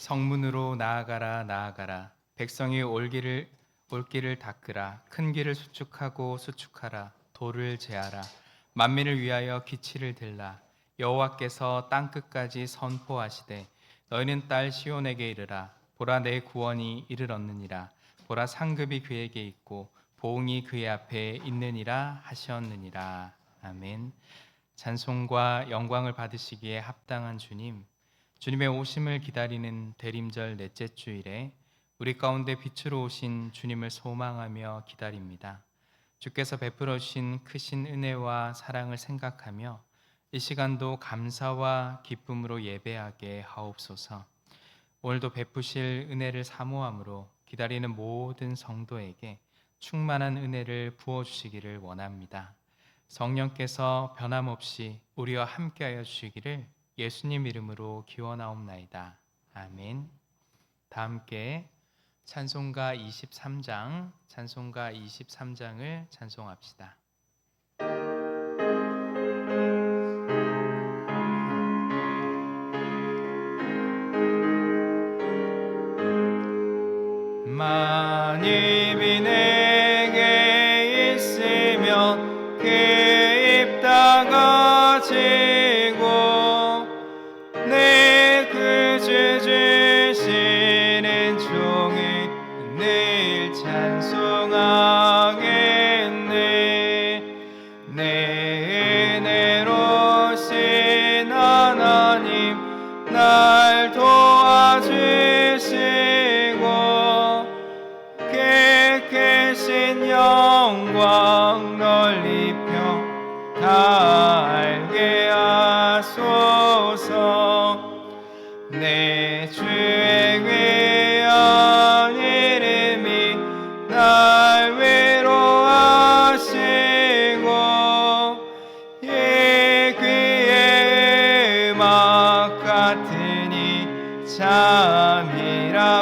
성문으로 나아가라 나아가라. 백성이 올길을 닦으라. 큰 길을 수축하고 수축하라. 돌을 제하라. 만민을 위하여 기치를 들라. 여호와께서 땅 끝까지 선포하시되 너희는 딸 시온에게 이르라. 보라 내 구원이 이를 얻느니라. 보라 상급이 그에게 있고 보응이 그의 앞에 있느니라 하셨느니라. 아멘. 찬송과 영광을 받으시기에 합당한 주님, 주님의 오심을 기다리는 대림절 넷째 주일에 우리 가운데 빛으로 오신 주님을 소망하며 기다립니다. 주께서 베풀어 주신 크신 은혜와 사랑을 생각하며 이 시간도 감사와 기쁨으로 예배하게 하옵소서. 오늘도 베푸실 은혜를 사모함으로 기다리는 모든 성도에게 충만한 은혜를 부어주시기를 원합니다. 성령께서 변함없이 우리와 함께하여 주시기를 예수님 이름으로 기원하옵나이다. 아멘. 다 함께 찬송가 23장을 찬송합시다. 만입이 내게 있으면 그 입 다가지고 내 구주 주시는 종을 늘 찬송하겠네. 내 은혜로 신 하나님 날 도와주시고 깨끗신 영광 널리 펴 다 알게 하소서. 내 주의 귀한 이름이 날 위로하시고 이 귀의 음악 같으니 참 희락되도다.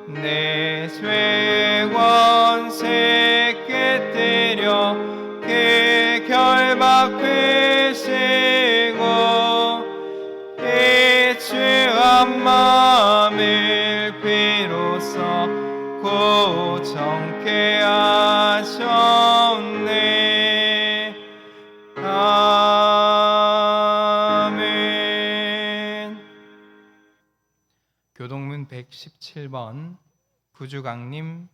내 죄의 권세 깨뜨려 그 결박 되시고 이 죄한 마음을 비로소 고정케 하셨네. 아멘. 교동문 117번 구주강림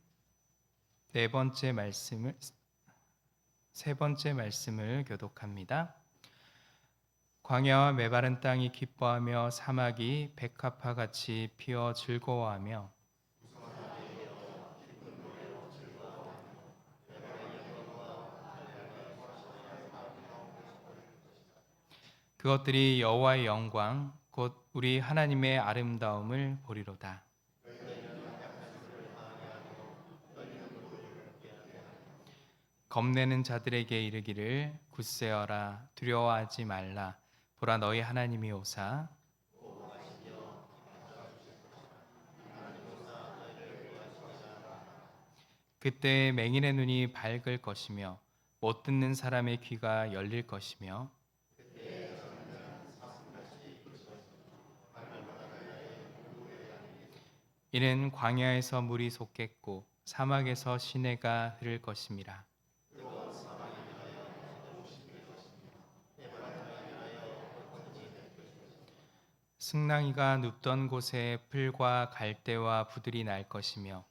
세 번째 말씀을 교독합니다. 광야와 메마른 땅이 기뻐하며 사막이 백합화 같이 피어 즐거워하며 그것들이 여호와의 영광 곧 우리 하나님의 아름다움을 보리로다. 겁내는 자들에게 이르기를 굳세어라 두려워하지 말라. 보라 너희 하나님이 오사 그때 맹인의 눈이 밝을 것이며 못 듣는 사람의 귀가 열릴 것이며 이는 광야에서 물이 솟겠고 사막에서 시내가 흐를 것임이라. 승랑이가 눕던 곳에 풀과 갈대와 부들이 날 것이며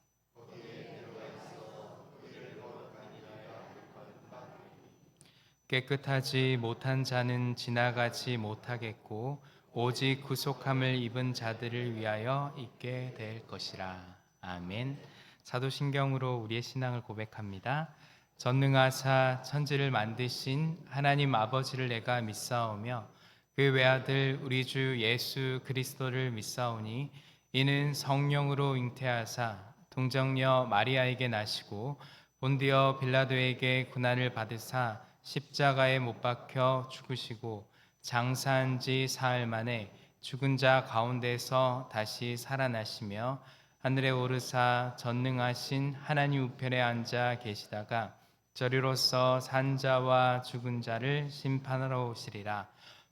깨끗하지 못한 자는 지나가지 못하겠고 오직 구속함을 입은 자들을 위하여 있게 될 것이라. 아멘. 사도신경으로 우리의 신앙을 고백합니다. 전능하사 천지를 만드신 하나님 아버지를 내가 믿사오며 그 외아들 우리 주 예수 그리스도를 믿사오니 이는 성령으로 잉태하사 동정녀 마리아에게 나시고 본디어 빌라도에게 고난을 받으사 십자가에 못 박혀 죽으시고 장사한 지 사흘 만에 죽은 자 가운데서 다시 살아나시며 하늘에 오르사 전능하신 하나님 우편에 앉아 계시다가 저리로서 산 자와 죽은 자를 심판하러 오시리라.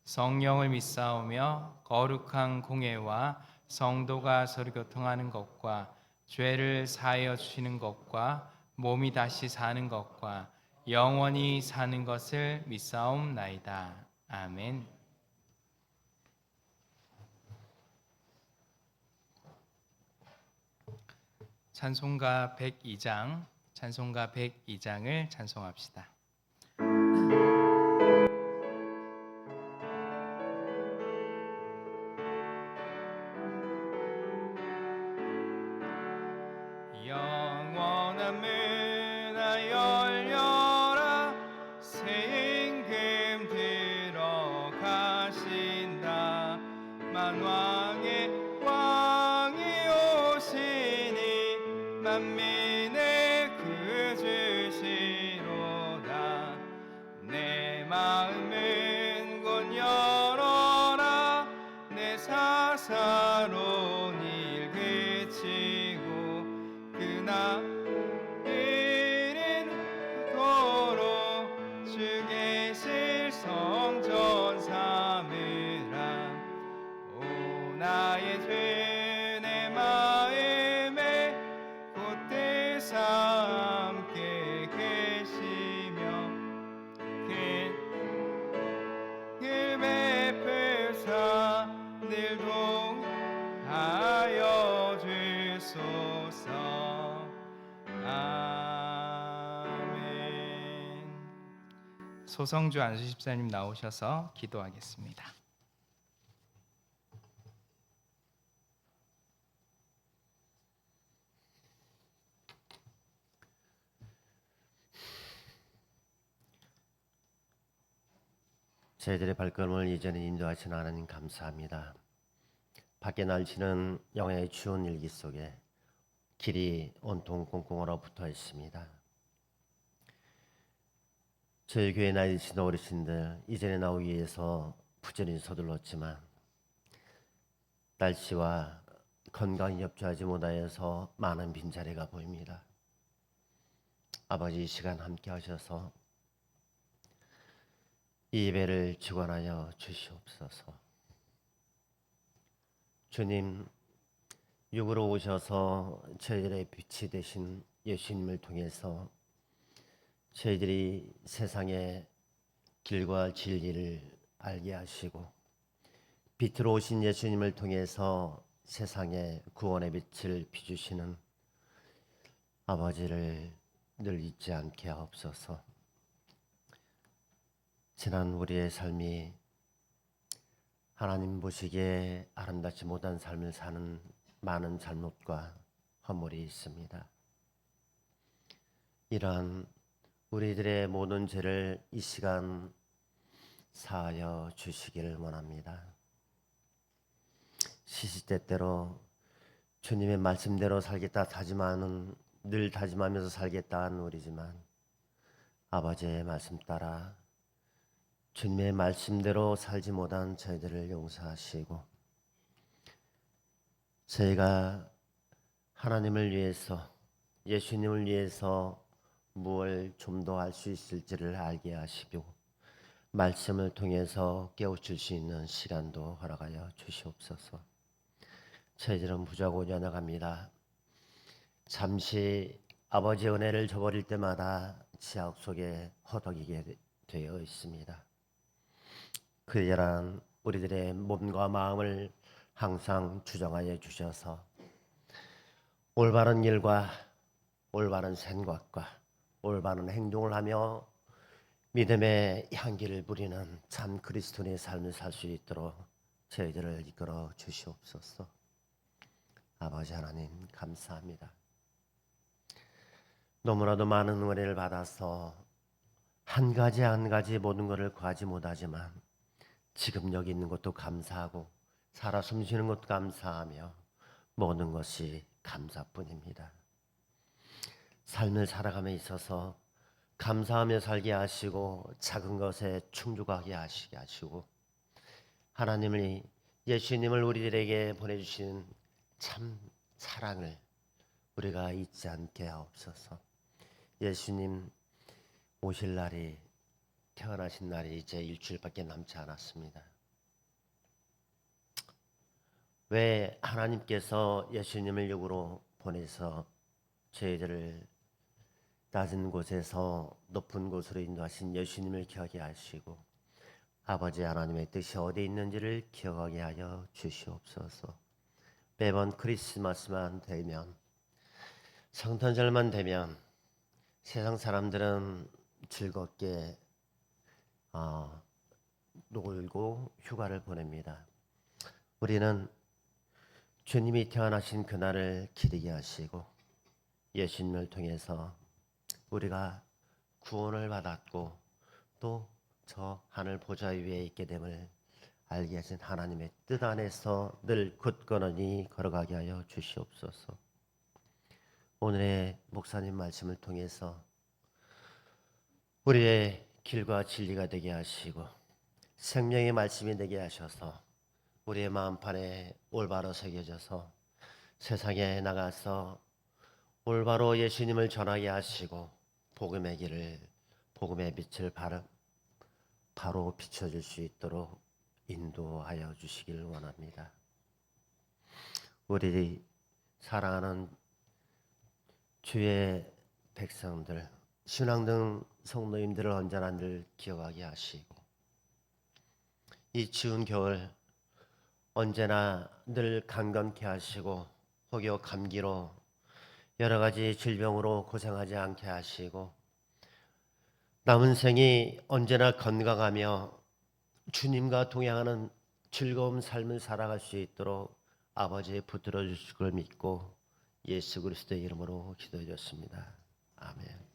성령을 믿사오며 거룩한 공예와 성도가 서로 교통하는 것과 죄를 사하여 주시는 것과 몸이 다시 사는 것과 영원히 사는 것을 믿사옵나이다. 아멘. 찬송가 102장을 찬송합시다. 영원한 문화 열려라, 새 임금 들어가신다. 만왕의 왕이 오시니 만민의 구주시로다. 내 마음은 곧 열어라, 내 사사로운 일 그치고 그나 이른 도로 주 계실 성전 삼으라. 오 나의 죄 내 마음에 곧대사 함께 계시며 길 베푸사 늘 동하여 주소서. 아멘. 소성주 안수집사님 나오셔서 기도하겠습니다. 저희들의 발걸음을 이제는 인도하신 하나님 감사합니다. 밖에 날치는 영하의 추운 일기 속에 길이 온통 꽁꽁 얼어붙어 있습니다. 저희 교회 나이 드신 어르신들 이전에 나오기 위해서 부지런히 서둘렀지만 날씨와 건강이 협조하지 못하여서 많은 빈자리가 보입니다. 아버지 이 시간 함께 하셔서 이 예배를 주관하여 주시옵소서. 주님, 육으로 오셔서 저희들의 빛이 되신 예수님을 통해서 저희들이 세상의 길과 진리를 알게 하시고 빛으로 오신 예수님을 통해서 세상의 구원의 빛을 비추시는 아버지를 늘 잊지 않게 하옵소서. 지난 우리의 삶이 하나님 보시기에 아름답지 못한 삶을 사는 많은 잘못과 허물이 있습니다. 이러한 우리들의 모든 죄를 이 시간 사하여 주시기를 원합니다. 시시때때로 주님의 말씀대로 살겠다 늘 다짐하면서 살겠다 하는 우리지만 아버지의 말씀 따라 주님의 말씀대로 살지 못한 저희들을 용서하시고 저희가 하나님을 위해서 예수님을 위해서 무엇을 좀 더 할 수 있을지를 알게 하시고 말씀을 통해서 깨우칠 수 있는 시간도 허락하여 주시옵소서. 저희들은 부족하고 연약합니다. 잠시 아버지의 은혜를 저버릴 때마다 지옥 속에 허덕이게 되어 있습니다. 그러한 우리들의 몸과 마음을 항상 주정하여 주셔서 올바른 일과 올바른 생각과 올바른 행동을 하며 믿음의 향기를 부리는 참 그리스도인의 삶을 살 수 있도록 저희들을 이끌어 주시옵소서. 아버지 하나님 감사합니다. 너무나도 많은 은혜를 받아서 한 가지 모든 것을 구하지 못하지만 지금 여기 있는 것도 감사하고 살아 숨쉬는 것도 감사하며 모든 것이 감사뿐입니다. 삶을 살아감에 있어서 감사하며 살게 하시고 작은 것에 충족하게 하시게 하시고 하나님을 예수님을 우리들에게 보내주신 참 사랑을 우리가 잊지 않게 하옵소서. 예수님 오실 날이 태어나신 날이 이제 일주일밖에 남지 않았습니다. 왜 하나님께서 예수님을 육으로 보내서 저희들을 낮은 곳에서 높은 곳으로 인도하신 예수님을 기억하게 하시고 아버지 하나님의 뜻이 어디 있는지를 기억하게 하여 주시옵소서. 매번 크리스마스만 되면 성탄절만 되면 세상 사람들은 즐겁게 놀고 휴가를 보냅니다. 우리는 주님이 태어나신 그날을 기리게 하시고 예수님을 통해서 우리가 구원을 받았고 또 저 하늘 보좌 위에 있게 됨을 알게 하신 하나님의 뜻 안에서 늘 굳건히 걸어가게 하여 주시옵소서. 오늘의 목사님 말씀을 통해서 우리의 길과 진리가 되게 하시고 생명의 말씀이 되게 하셔서 우리의 마음판에 올바로 새겨져서 세상에 나가서 올바로 예수님을 전하게 하시고 복음의 길을 복음의 빛을 바로 비춰줄 수 있도록 인도하여 주시길 원합니다. 우리 사랑하는 주의 백성들, 신앙등 성도님들을 언제나 늘 기억하게 하시고 이 추운 겨울 언제나 늘 강건케 하시고 혹여 감기로 여러 가지 질병으로 고생하지 않게 하시고 남은 생이 언제나 건강하며 주님과 동행하는 즐거운 삶을 살아갈 수 있도록 아버지의 붙들어 주실 걸 믿고 예수 그리스도의 이름으로 기도해 줬습니다. 아멘.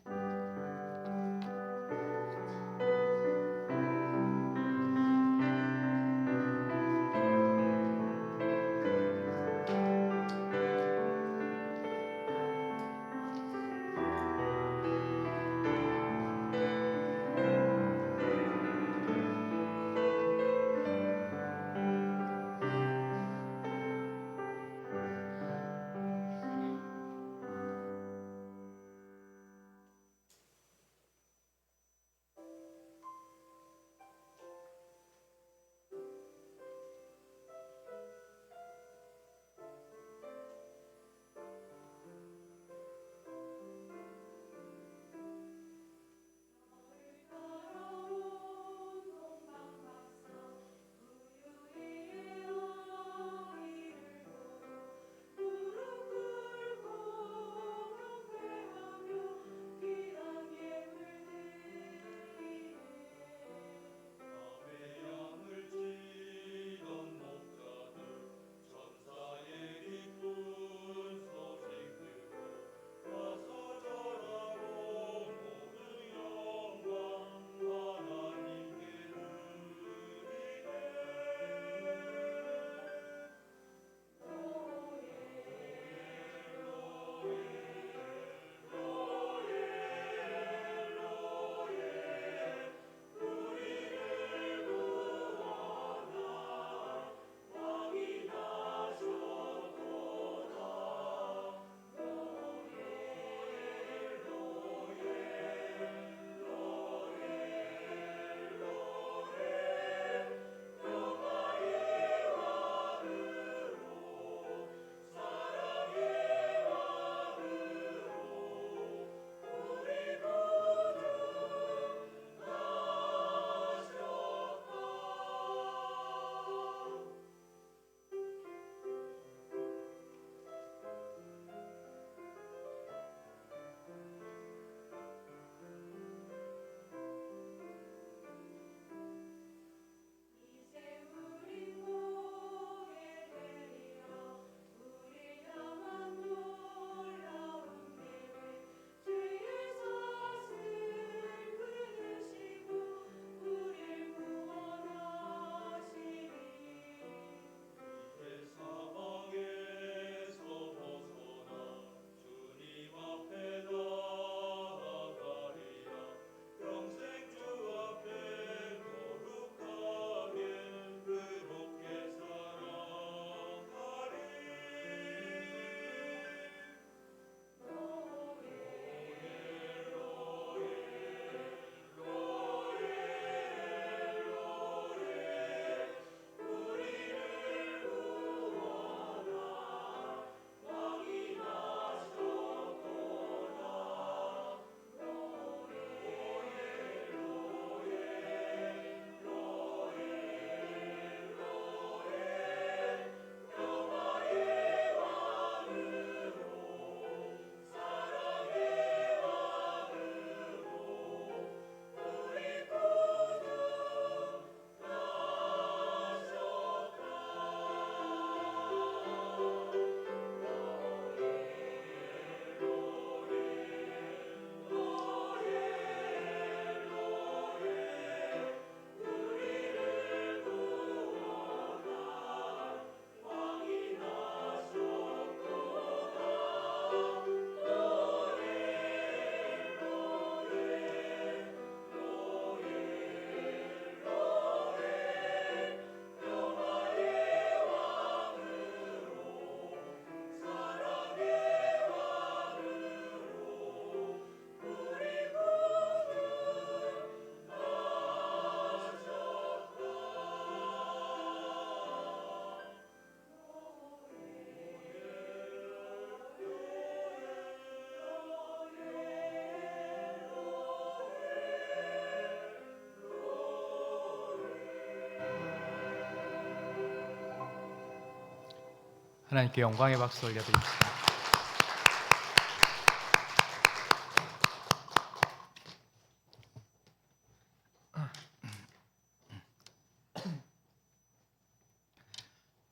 하나님께 영광의 박수 올려드립시다.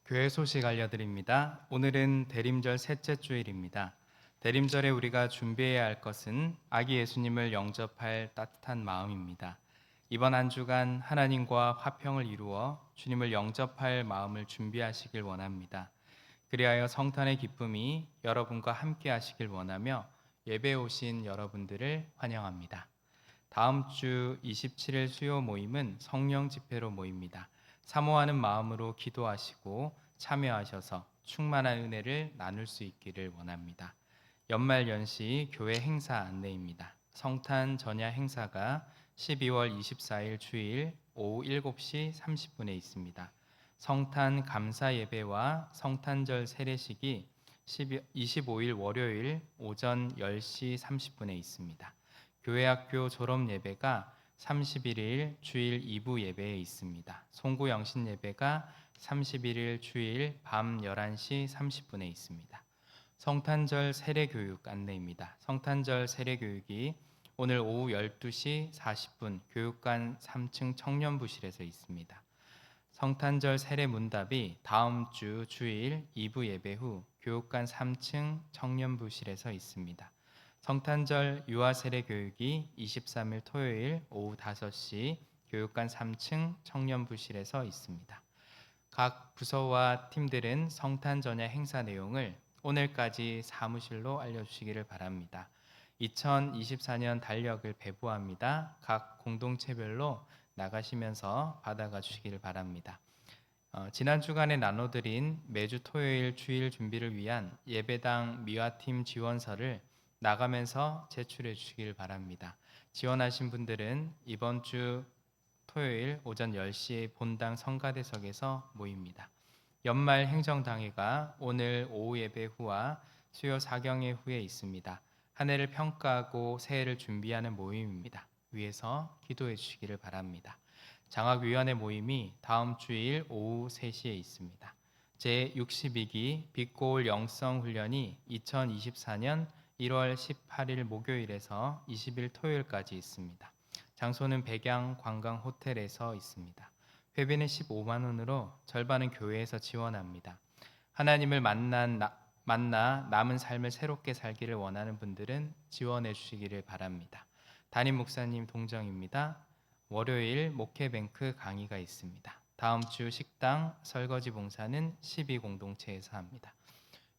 교회 소식 알려드립니다. 오늘은 대림절 셋째 주일입니다. 대림절에 우리가 준비해야 할 것은 아기 예수님을 영접할 따뜻한 마음입니다. 이번 한 주간 하나님과 화평을 이루어 주님을 영접할 마음을 준비하시길 원합니다. 그리하여 성탄의 기쁨이 여러분과 함께 하시길 원하며 예배에 오신 여러분들을 환영합니다. 다음 주 27일 수요 모임은 성령 집회로 모입니다. 사모하는 마음으로 기도하시고 참여하셔서 충만한 은혜를 나눌 수 있기를 원합니다. 연말 연시 교회 행사 안내입니다. 성탄 전야 행사가 12월 24일 주일 오후 7시 30분에 있습니다. 성탄 감사 예배와 성탄절 세례식이 25일 월요일 오전 10시 30분에 있습니다. 교회학교 졸업 예배가 31일 주일 2부 예배에 있습니다. 송구 영신 예배가 31일 주일 밤 11시 30분에 있습니다. 성탄절 세례교육 안내입니다. 성탄절 세례교육이 오늘 오후 12시 40분 교육관 3층 청년부실에서 있습니다. 성탄절 세례 문답이 다음 주 주일 2부 예배 후 교육관 3층 청년부실에서 있습니다. 성탄절 유아 세례 교육이 23일 토요일 오후 5시 교육관 3층 청년부실에서 있습니다. 각 부서와 팀들은 성탄 전야 행사 내용을 오늘까지 사무실로 알려주시기를 바랍니다. 2024년 달력을 배부합니다. 각 공동체별로 나가시면서 받아가 주시기를 바랍니다. 지난 주간에 나눠드린 매주 토요일 주일 준비를 위한 예배당 미화팀 지원서를 나가면서 제출해 주시길 바랍니다. 지원하신 분들은 이번 주 토요일 오전 10시에 본당 성가대석에서 모입니다. 연말 행정당회가 오늘 오후 예배 후와 수요 사경회 후에 있습니다. 한 해를 평가하고 새해를 준비하는 모임입니다. 위에서 기도해 주시기를 바랍니다. 장학위원회 모임이 다음 주일 오후 3시에 있습니다. 제62기 빛고울 영성훈련이 2024년 1월 18일 목요일에서 20일 토요일까지 있습니다. 장소는 백양 관광 호텔에서 있습니다. 회비는 15만 원으로 절반은 교회에서 지원합니다. 하나님을 만나 남은 삶을 새롭게 살기를 원하는 분들은 지원해 주시기를 바랍니다. 담임 목사님 동정입니다. 월요일 목회뱅크 강의가 있습니다. 다음 주 식당 설거지 봉사는 12공동체에서 합니다.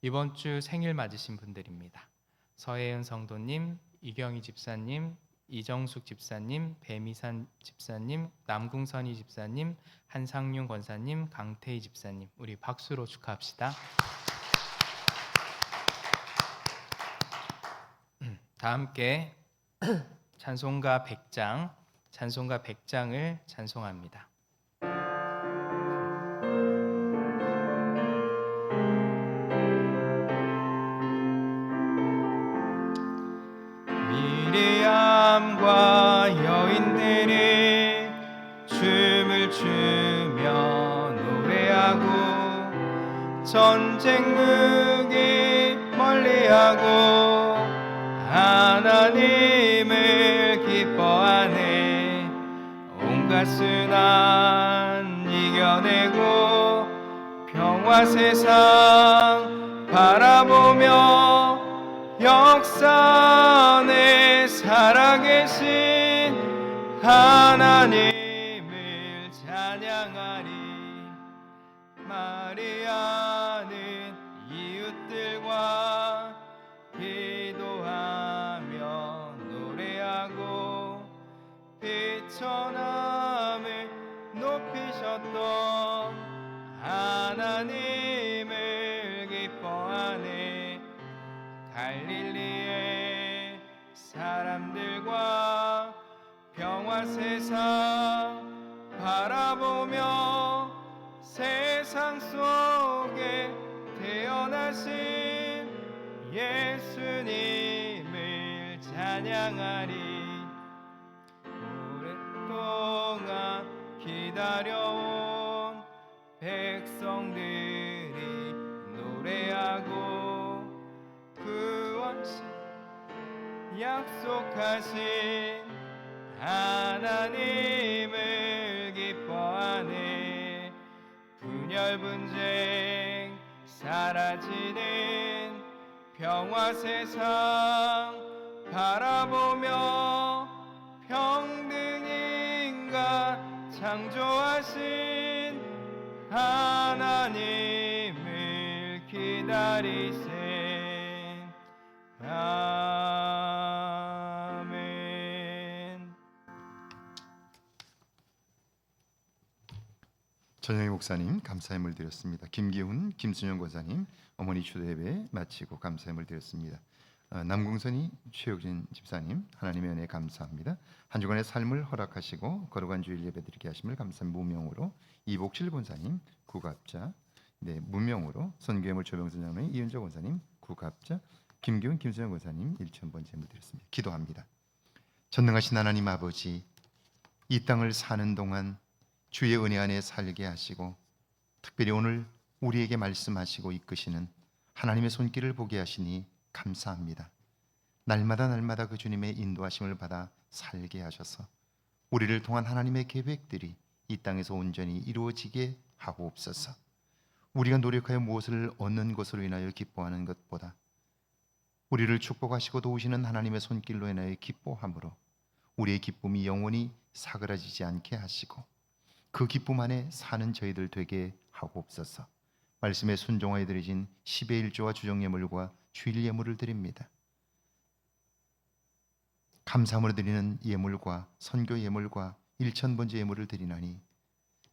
이번 주 생일 맞으신 분들입니다. 서혜은 성도님, 이경희 집사님, 이정숙 집사님, 배미산 집사님, 남궁선희 집사님, 한상윤 권사님, 강태희 집사님, 우리 박수로 축하합시다. 다 함께 찬송가 100장을 찬송합니다. 미리암과 여인들이 춤을 추며 노래하고 전쟁 무기 멀리하고 하나님을 기뻐하네. 온갖 순환 이겨내고 평화 세상 바라보며 역사 안에 살아계신 하나님을 찬양하리. 마리아는 이웃들과 기도하며 노래하고 비천함을 높이셨던 하나님을 기뻐하네. 갈릴리의 사람들과 평화 세상 바라보며 세상 속에 태어나신 예수님을 찬양하리. 오랫동안 기다려온 백성들이 노래하고 구원신 약속하신 하나님을 기뻐하네. 분열 분쟁 사라지는 평화 세상 바라보며 평등인가 창조하신 하나님을 기다리세. 아멘. 전영희 목사님 감사함을 드렸습니다. 김기훈, 김순영 권사님 어머니 추도예배 마치고 감사함을 드렸습니다. 남궁선이 최혁진 집사님 하나님의 은혜 감사합니다. 한 주간의 삶을 허락하시고 거룩한 주일 예배드리게 하심을 감사한 무명으로 이복실 권사님 구갑자, 무명으로 선교회물 조병선장로의 이은정 권사님 구갑자, 김기훈, 김순영 권사님 1,000번 제물 드렸습니다. 기도합니다. 전능하신 하나님 아버지, 이 땅을 사는 동안 주의 은혜 안에 살게 하시고 특별히 오늘 우리에게 말씀하시고 이끄시는 하나님의 손길을 보게 하시니 감사합니다. 날마다 그 주님의 인도하심을 받아 살게 하셔서 우리를 통한 하나님의 계획들이 이 땅에서 온전히 이루어지게 하옵소서. 우리가 노력하여 무엇을 얻는 것으로 인하여 기뻐하는 것보다 우리를 축복하시고 도우시는 하나님의 손길로 인하여 기뻐함으로 우리의 기쁨이 영원히 사그라지지 않게 하시고 그 기쁨 안에 사는 저희들 되게 하옵소서. 말씀에 순종하여 드리신 10의 1조와 주정예물과 주일 예물을 드립니다. 감사함으로 드리는 예물과 선교 예물과 1,000번째 예물을 드리나니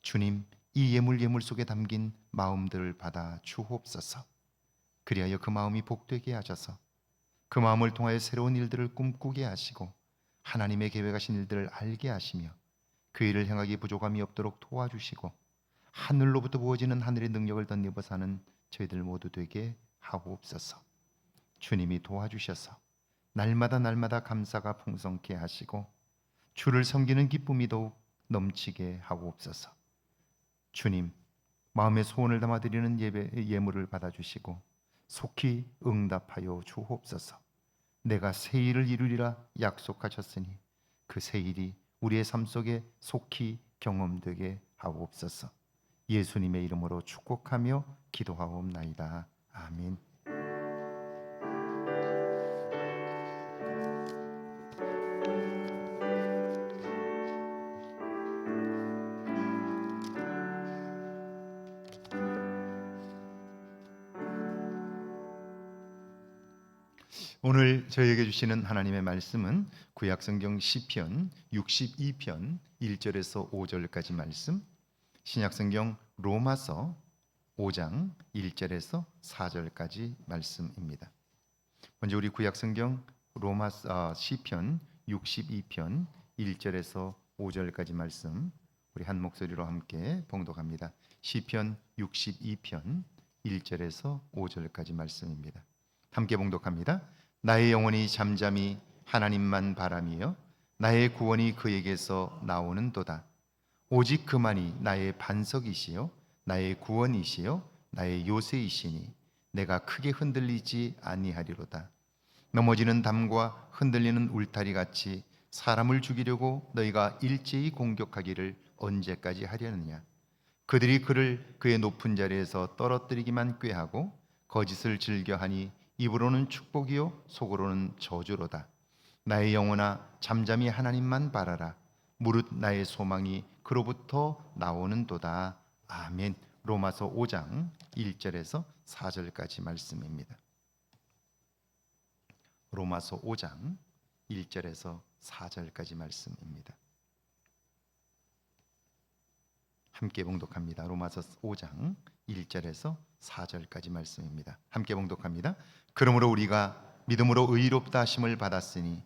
주님, 이 예물 속에 담긴 마음들을 받아 주옵소서. 그리하여 그 마음이 복되게 하셔서 그 마음을 통하여 새로운 일들을 꿈꾸게 하시고 하나님의 계획하신 일들을 알게 하시며 그 일을 향하기 부족함이 없도록 도와주시고 하늘로부터 부어지는 하늘의 능력을 덧입어 사는 저희들 모두 되게 하옵소서. 주님이 도와주셔서 날마다 감사가 풍성케 하시고 주를 섬기는 기쁨이 더욱 넘치게 하옵소서. 주님, 마음의 소원을 담아 드리는 예물을 받아주시고 속히 응답하여 주옵소서. 내가 새 일을 이루리라 약속하셨으니 그 새 일이 우리의 삶 속에 속히 경험되게 하옵소서. 예수님의 이름으로 축복하며 기도하옵나이다. 아멘. 오늘 저희에게 주시는 하나님의 말씀은 구약성경 시편 62편 1절에서 5절까지 말씀, 신약성경 로마서 5장 1절에서 4절까지 말씀입니다. 먼저 우리 구약성경 시편 62편 1절에서 5절까지 말씀 우리 한 목소리로 함께 봉독합니다. 시편 62편 1절에서 5절까지 말씀입니다. 함께 봉독합니다. 나의 영혼이 잠잠히 하나님만 바라며 나의 구원이 그에게서 나오는도다. 오직 그만이 나의 반석이시요 나의 구원이시요 나의 요새이시니 내가 크게 흔들리지 아니하리로다. 넘어지는 담과 흔들리는 울타리 같이 사람을 죽이려고 너희가 일제히 공격하기를 언제까지 하려느냐. 그들이 그를 그의 높은 자리에서 떨어뜨리기만 꾀하고 거짓을 즐겨하니 입으로는 축복이요 속으로는 저주로다. 나의 영혼아 잠잠히 하나님만 바라라. 무릇 나의 소망이 그로부터 나오는도다. 아멘. 로마서 5장 1절에서 4절까지 말씀입니다. 로마서 5장 1절에서 4절까지 말씀입니다. 함께 봉독합니다. 로마서 5장 1절에서 4절까지 말씀입니다. 함께 봉독합니다. 그러므로 우리가 믿음으로 의롭다 하심을 받았으니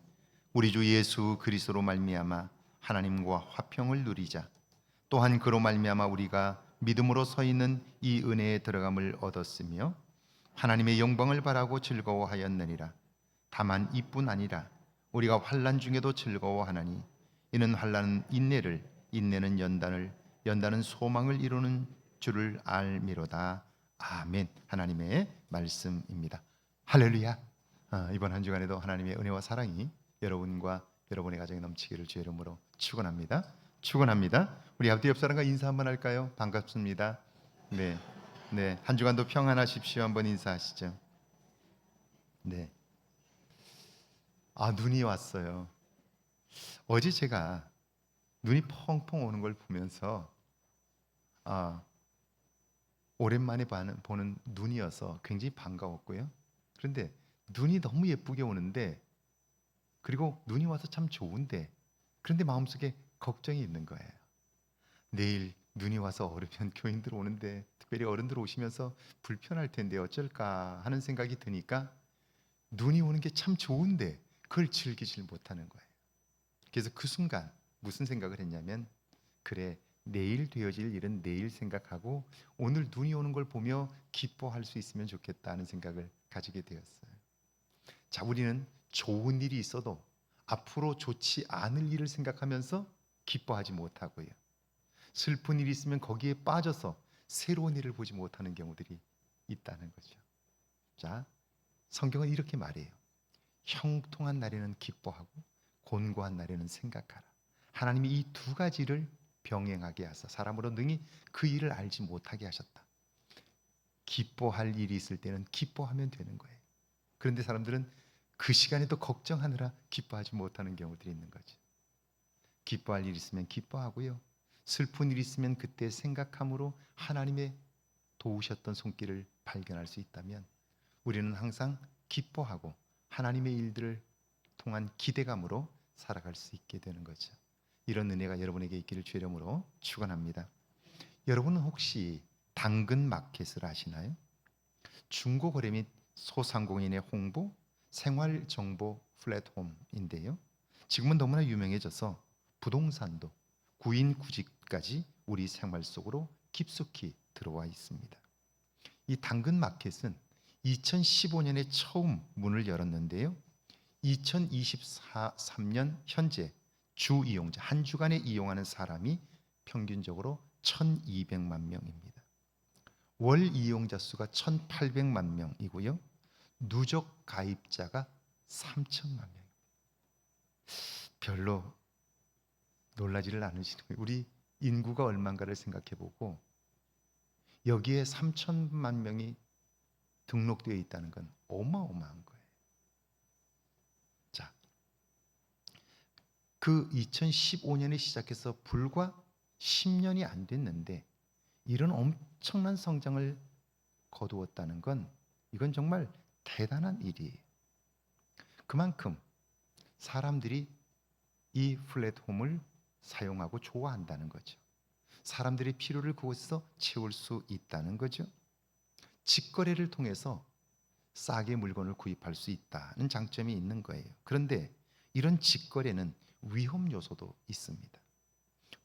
우리 주 예수 그리스도로 말미암아 하나님과 화평을 누리자. 또한 그로 말미암아 우리가 믿음으로 서 있는 이 은혜에 들어감을 얻었으며 하나님의 영광을 바라고 즐거워하였느니라. 다만 이뿐 아니라 우리가 환난 중에도 즐거워하나니 이는 환난은 인내를, 인내는 연단을, 연단은 소망을 이루는 줄을 알미로다. 아멘. 하나님의 말씀입니다. 할렐루야. 이번 한 주간에도 하나님의 은혜와 사랑이 여러분과 여러분의 가정에 넘치기를 주의 이름으로 축원합니다. 축원합니다. 우리 앞뒤 옆 사람과 인사 한번 할까요? 반갑습니다. 네, 네. 한 주간도 평안하십시오. 한번 인사하시죠. 네. 눈이 왔어요. 어제 제가 눈이 펑펑 오는 걸 보면서 오랜만에 보는 눈이어서 굉장히 반가웠고요. 그런데 눈이 너무 예쁘게 오는데, 그리고 눈이 와서 참 좋은데, 그런데 마음속에 걱정이 있는 거예요. 내일 눈이 와서 얼으면 교인들 오는데, 특별히 어른들 오시면서 불편할 텐데 어쩔까 하는 생각이 드니까 눈이 오는 게 참 좋은데 그걸 즐기질 못하는 거예요. 그래서 그 순간 무슨 생각을 했냐면, 그래, 내일 되어질 일은 내일 생각하고 오늘 눈이 오는 걸 보며 기뻐할 수 있으면 좋겠다는 생각을 가지게 되었어요. 자, 우리는 좋은 일이 있어도 앞으로 좋지 않을 일을 생각하면서 기뻐하지 못하고요, 슬픈 일이 있으면 거기에 빠져서 새로운 일을 보지 못하는 경우들이 있다는 거죠. 자, 성경은 이렇게 말해요. 형통한 날에는 기뻐하고 곤고한 날에는 생각하라. 하나님이 이 두 가지를 병행하게 하사 사람으로 능히 그 일을 알지 못하게 하셨다. 기뻐할 일이 있을 때는 기뻐하면 되는 거예요. 그런데 사람들은 그 시간에도 걱정하느라 기뻐하지 못하는 경우들이 있는 거죠. 기뻐할 일이 있으면 기뻐하고요, 슬픈 일이 있으면 그때 생각함으로 하나님의 도우셨던 손길을 발견할 수 있다면 우리는 항상 기뻐하고 하나님의 일들을 통한 기대감으로 살아갈 수 있게 되는 거죠. 이런 은혜가 여러분에게 있기를 주의 이름으로 축원합니다. 여러분은 혹시 당근 마켓을 아시나요? 중고거래 및 소상공인의 홍보, 생활정보 플랫폼인데요, 지금은 너무나 유명해져서 부동산도 구인구직까지 우리 생활 속으로 깊숙이 들어와 있습니다. 이 당근 마켓은 2015년에 처음 문을 열었는데요, 2023년 현재 주 이용자, 한 주간에 이용하는 사람이 평균적으로 1200만 명입니다. 월 이용자 수가 1800만 명이고요, 누적 가입자가 3000만 명. 별로 놀라지를 않으시는 거예요. 우리 인구가 얼마인가를 생각해보고 여기에 3000만 명이 등록되어 있다는 건 어마어마한 거예요. 자, 그 2015년에 시작해서 불과 10년이 안 됐는데 이런 엄청난 성장을 거두었다는 건, 이건 정말 대단한 일이에요. 그만큼 사람들이 이 플랫폼을 사용하고 좋아한다는 거죠. 사람들의 필요를 그곳에서 채울 수 있다는 거죠. 직거래를 통해서 싸게 물건을 구입할 수 있다는 장점이 있는 거예요. 그런데 이런 직거래는 위험 요소도 있습니다.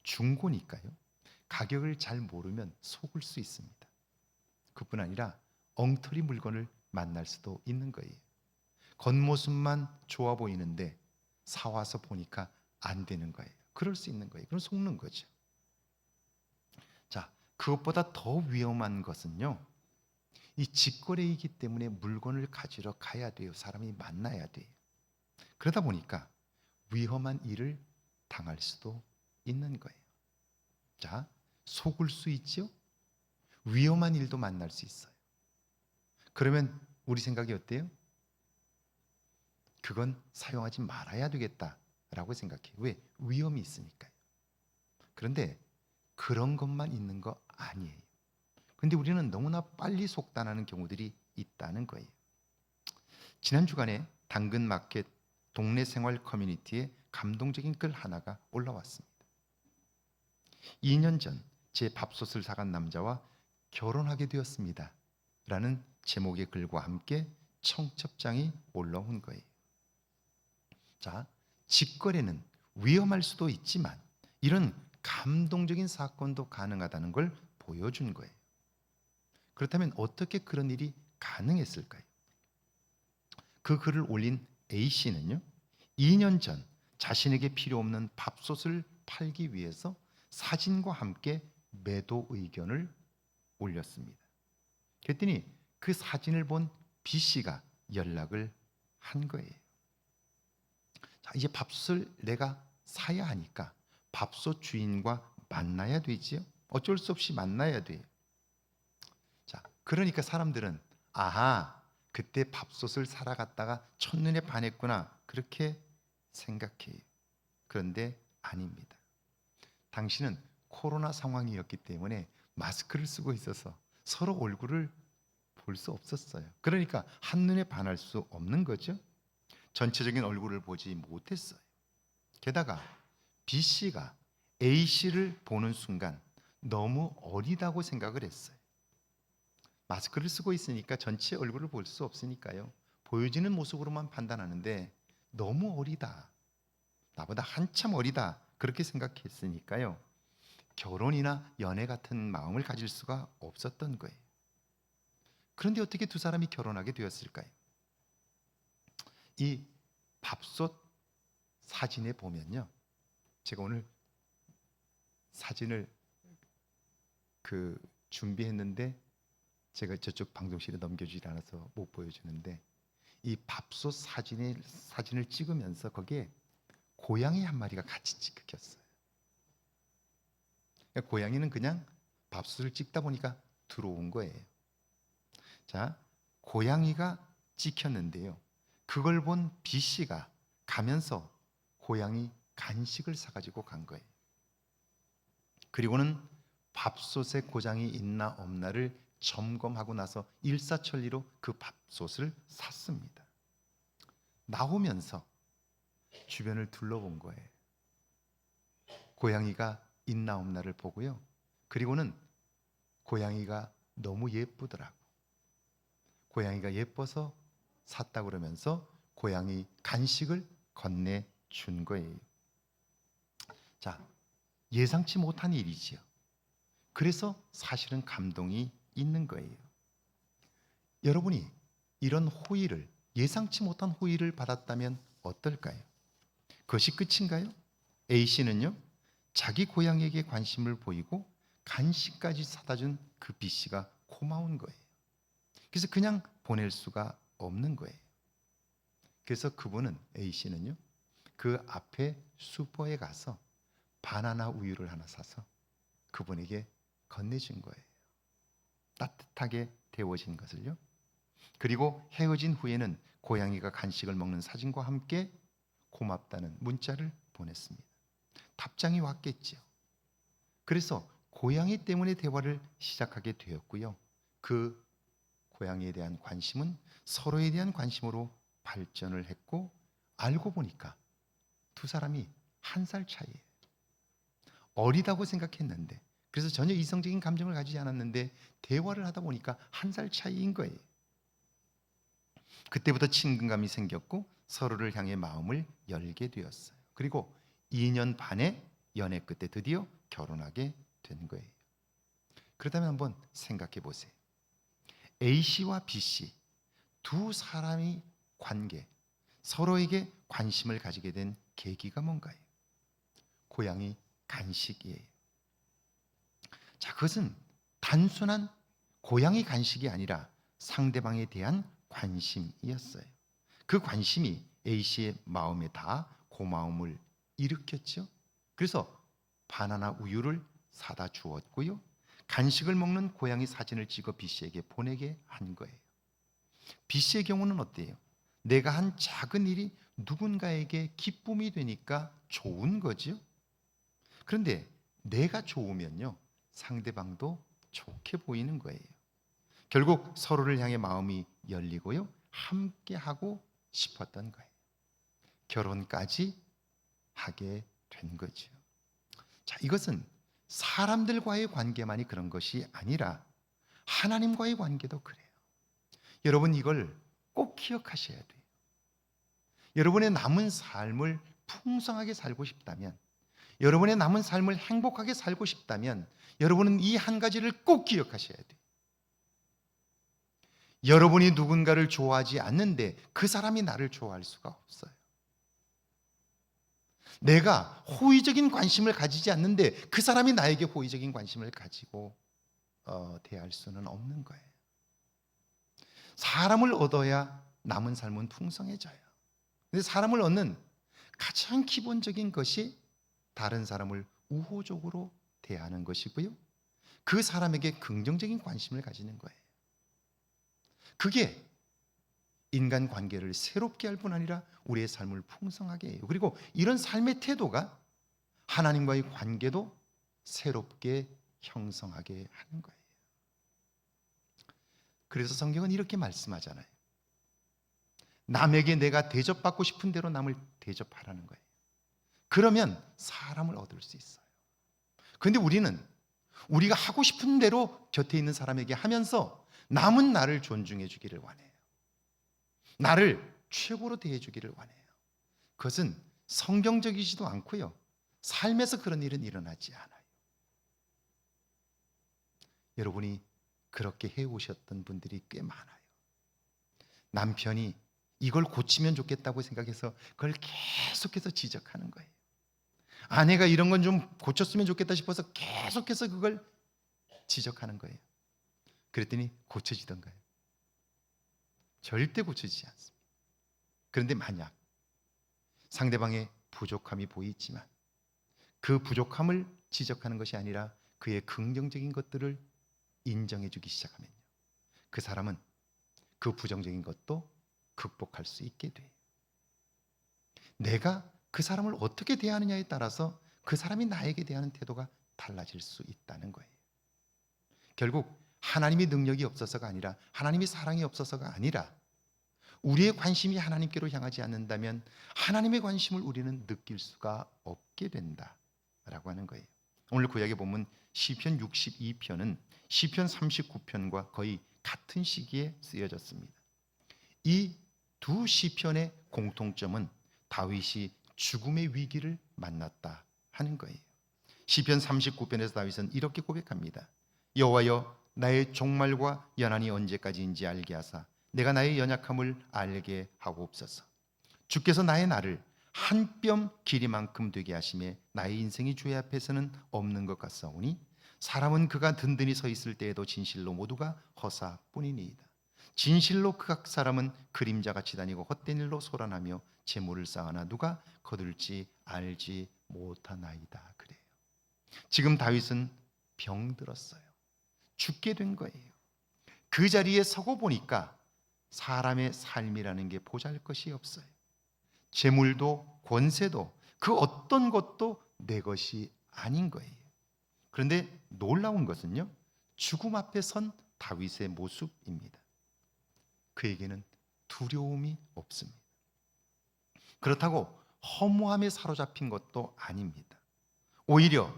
중고니까요, 가격을 잘 모르면 속을 수 있습니다. 그뿐 아니라 엉터리 물건을 만날 수도 있는 거예요. 겉모습만 좋아 보이는데 사와서 보니까 안 되는 거예요. 그럴 수 있는 거예요. 그럼 속는 거죠. 자, 그것보다 더 위험한 것은요, 이 직거래이기 때문에 물건을 가지러 가야 돼요. 사람이 만나야 돼요. 그러다 보니까 위험한 일을 당할 수도 있는 거예요. 자, 속을 수 있죠? 위험한 일도 만날 수 있어요. 그러면 우리 생각이 어때요? 그건 사용하지 말아야 되겠다라고 생각해요. 왜? 위험이 있으니까요. 그런데 그런 것만 있는 거 아니에요. 근데 우리는 너무나 빨리 속단하는 경우들이 있다는 거예요. 지난 주간에 당근마켓 동네 생활 커뮤니티에 감동적인 글 하나가 올라왔습니다. 2년 전 제 밥솥을 사간 남자와 결혼하게 되었습니다 라는 제목의 글과 함께 청첩장이 올라온 거예요. 자, 직거래는 위험할 수도 있지만 이런 감동적인 사건도 가능하다는 걸 보여준 거예요. 그렇다면 어떻게 그런 일이 가능했을까요? 그 글을 올린 A씨는요, 2년 전 자신에게 필요 없는 밥솥을 팔기 위해서 사진과 함께 매도 의견을 올렸습니다. 그랬더니 그 사진을 본 B 씨가 연락을 한 거예요. 자, 이제 밥솥을 내가 사야 하니까 밥솥 주인과 만나야 되지요. 어쩔 수 없이 만나야 돼요. 자, 그러니까 사람들은 아하, 그때 밥솥을 사러 갔다가 첫눈에 반했구나, 그렇게 생각해요. 그런데 아닙니다. 당신은 코로나 상황이었기 때문에 마스크를 쓰고 있어서 서로 얼굴을 볼 수 없었어요. 그러니까 한눈에 반할 수 없는 거죠. 전체적인 얼굴을 보지 못했어요. 게다가 B 씨가 A 씨를 보는 순간 너무 어리다고 생각을 했어요. 마스크를 쓰고 있으니까 전체 얼굴을 볼 수 없으니까요, 보여지는 모습으로만 판단하는데 너무 어리다, 나보다 한참 어리다, 그렇게 생각했으니까요, 결혼이나 연애 같은 마음을 가질 수가 없었던 거예요. 그런데 어떻게 두 사람이 결혼하게 되었을까요? 이 밥솥 사진에 보면요, 제가 오늘 사진을 준비했는데 제가 저쪽 방송실에 넘겨주지 않아서 못 보여주는데, 이 밥솥 사진을 찍으면서 거기에 고양이 한 마리가 같이 찍혔어요. 그러니까 고양이는 그냥 밥솥을 찍다 보니까 들어온 거예요. 자, 고양이가 찍혔는데요, 그걸 본 B 씨가 가면서 고양이 간식을 사가지고 간 거예요. 그리고는 밥솥에 고장이 있나 없나를 점검하고 나서 일사천리로 그 밥솥을 샀습니다. 나오면서 주변을 둘러본 거예요. 고양이가 있나 없나를 보고요, 그리고는 고양이가 너무 예쁘더라고. 고양이가 예뻐서 샀다 그러면서 고양이 간식을 건네준 거예요. 자, 예상치 못한 일이지요. 그래서 사실은 감동이 있는 거예요. 여러분이 이런 호의를, 예상치 못한 호의를 받았다면 어떨까요? 그것이 끝인가요? A씨는요, 자기 고양이에게 관심을 보이고 간식까지 사다 준 그 B씨가 고마운 거예요. 그래서 그냥 보낼 수가 없는 거예요. 그래서 그분은, A씨는요, 그 앞에 슈퍼에 가서 바나나 우유를 하나 사서 그분에게 건네준 거예요. 따뜻하게 데워진 것을요. 그리고 헤어진 후에는 고양이가 간식을 먹는 사진과 함께 고맙다는 문자를 보냈습니다. 답장이 왔겠죠. 그래서 고양이 때문에 대화를 시작하게 되었고요, 그 고양이에 대한 관심은 서로에 대한 관심으로 발전을 했고, 알고 보니까 두 사람이 1살 차이예요. 어리다고 생각했는데, 그래서 전혀 이성적인 감정을 가지지 않았는데 대화를 하다 보니까 1살 차이인 거예요. 그때부터 친근감이 생겼고 서로를 향해 마음을 열게 되었어요. 그리고 2년 반의 연애 끝에 드디어 결혼하게 된 거예요. 그렇다면 한번 생각해 보세요. A씨와 B씨 두 사람의 관계, 서로에게 관심을 가지게 된 계기가 뭔가요? 고양이 간식이에요. 자, 그것은 단순한 고양이 간식이 아니라 상대방에 대한 관심이었어요. 그 관심이 A씨의 마음에 다 고마움을 일으켰죠. 그래서 바나나 우유를 사다 주었고요, 간식을 먹는 고양이 사진을 찍어 B씨에게 보내게 한 거예요. B씨의 경우는 어때요? 내가 한 작은 일이 누군가에게 기쁨이 되니까 좋은 거죠. 그런데 내가 좋으면요, 상대방도 좋게 보이는 거예요. 결국 서로를 향해 마음이 열리고요, 함께 하고 싶었던 거예요. 결혼까지 하게 된 거죠. 자, 이것은 사람들과의 관계만이 그런 것이 아니라 하나님과의 관계도 그래요. 여러분, 이걸 꼭 기억하셔야 돼요. 여러분의 남은 삶을 풍성하게 살고 싶다면, 여러분의 남은 삶을 행복하게 살고 싶다면 여러분은 이 한 가지를 꼭 기억하셔야 돼요. 여러분이 누군가를 좋아하지 않는데 그 사람이 나를 좋아할 수가 없어요. 내가 호의적인 관심을 가지지 않는데 그 사람이 나에게 호의적인 관심을 가지고 대할 수는 없는 거예요. 사람을 얻어야 남은 삶은 풍성해져요. 근데 사람을 얻는 가장 기본적인 것이 다른 사람을 우호적으로 대하는 것이고요. 그 사람에게 긍정적인 관심을 가지는 거예요. 그게 인간 관계를 새롭게 할 뿐 아니라 우리의 삶을 풍성하게 해요. 그리고 이런 삶의 태도가 하나님과의 관계도 새롭게 형성하게 하는 거예요. 그래서 성경은 이렇게 말씀하잖아요. 남에게 내가 대접받고 싶은 대로 남을 대접하라는 거예요. 그러면 사람을 얻을 수 있어요. 그런데 우리는 우리가 하고 싶은 대로 곁에 있는 사람에게 하면서 남은 나를 존중해 주기를 원해요. 나를 최고로 대해 주기를 원해요. 그것은 성경적이지도 않고요. 삶에서 그런 일은 일어나지 않아요. 여러분이 그렇게 해오셨던 분들이 꽤 많아요. 남편이 이걸 고치면 좋겠다고 생각해서 그걸 계속해서 지적하는 거예요. 아내가 이런 건 좀 고쳤으면 좋겠다 싶어서 계속해서 그걸 지적하는 거예요. 그랬더니 고쳐지던가요? 절대 고쳐지지 않습니다. 그런데 만약 상대방의 부족함이 보이지만 그 부족함을 지적하는 것이 아니라 그의 긍정적인 것들을 인정해 주기 시작하면요, 그 사람은 그 부정적인 것도 극복할 수 있게 돼요. 내가 그 사람을 어떻게 대하느냐에 따라서 그 사람이 나에게 대하는 태도가 달라질 수 있다는 거예요. 결국 하나님의 능력이 없어서가 아니라, 하나님의 사랑이 없어서가 아니라, 우리의 관심이 하나님께로 향하지 않는다면 하나님의 관심을 우리는 느낄 수가 없게 된다라고 하는 거예요. 오늘 구약에 보면 시편 62편은 시편 39편과 거의 같은 시기에 쓰여졌습니다. 이 두 시편의 공통점은 다윗이 죽음의 위기를 만났다 하는 거예요. 시편 39편에서 다윗은 이렇게 고백합니다. 여호와여, 나의 종말과 연한이 언제까지인지 알게 하사 내가 나의 연약함을 알게 하옵소서. 주께서 나의 날을 한 뼘 길이만큼 되게 하심에 나의 인생이 주의 앞에서는 없는 것 같사오니 사람은 그가 든든히 서 있을 때에도 진실로 모두가 허사뿐이니이다. 진실로 각 사람은 그림자같이 다니고 헛된 일로 소란하며 재물을 쌓아나 누가 거둘지 알지 못하나이다. 그래요. 지금 다윗은 병들었어요. 죽게 된 거예요. 그 자리에 서고 보니까 사람의 삶이라는 게 보잘것이 없어요. 재물도 권세도 그 어떤 것도 내 것이 아닌 거예요. 그런데 놀라운 것은요, 죽음 앞에 선 다윗의 모습입니다. 그에게는 두려움이 없습니다. 그렇다고 허무함에 사로잡힌 것도 아닙니다. 오히려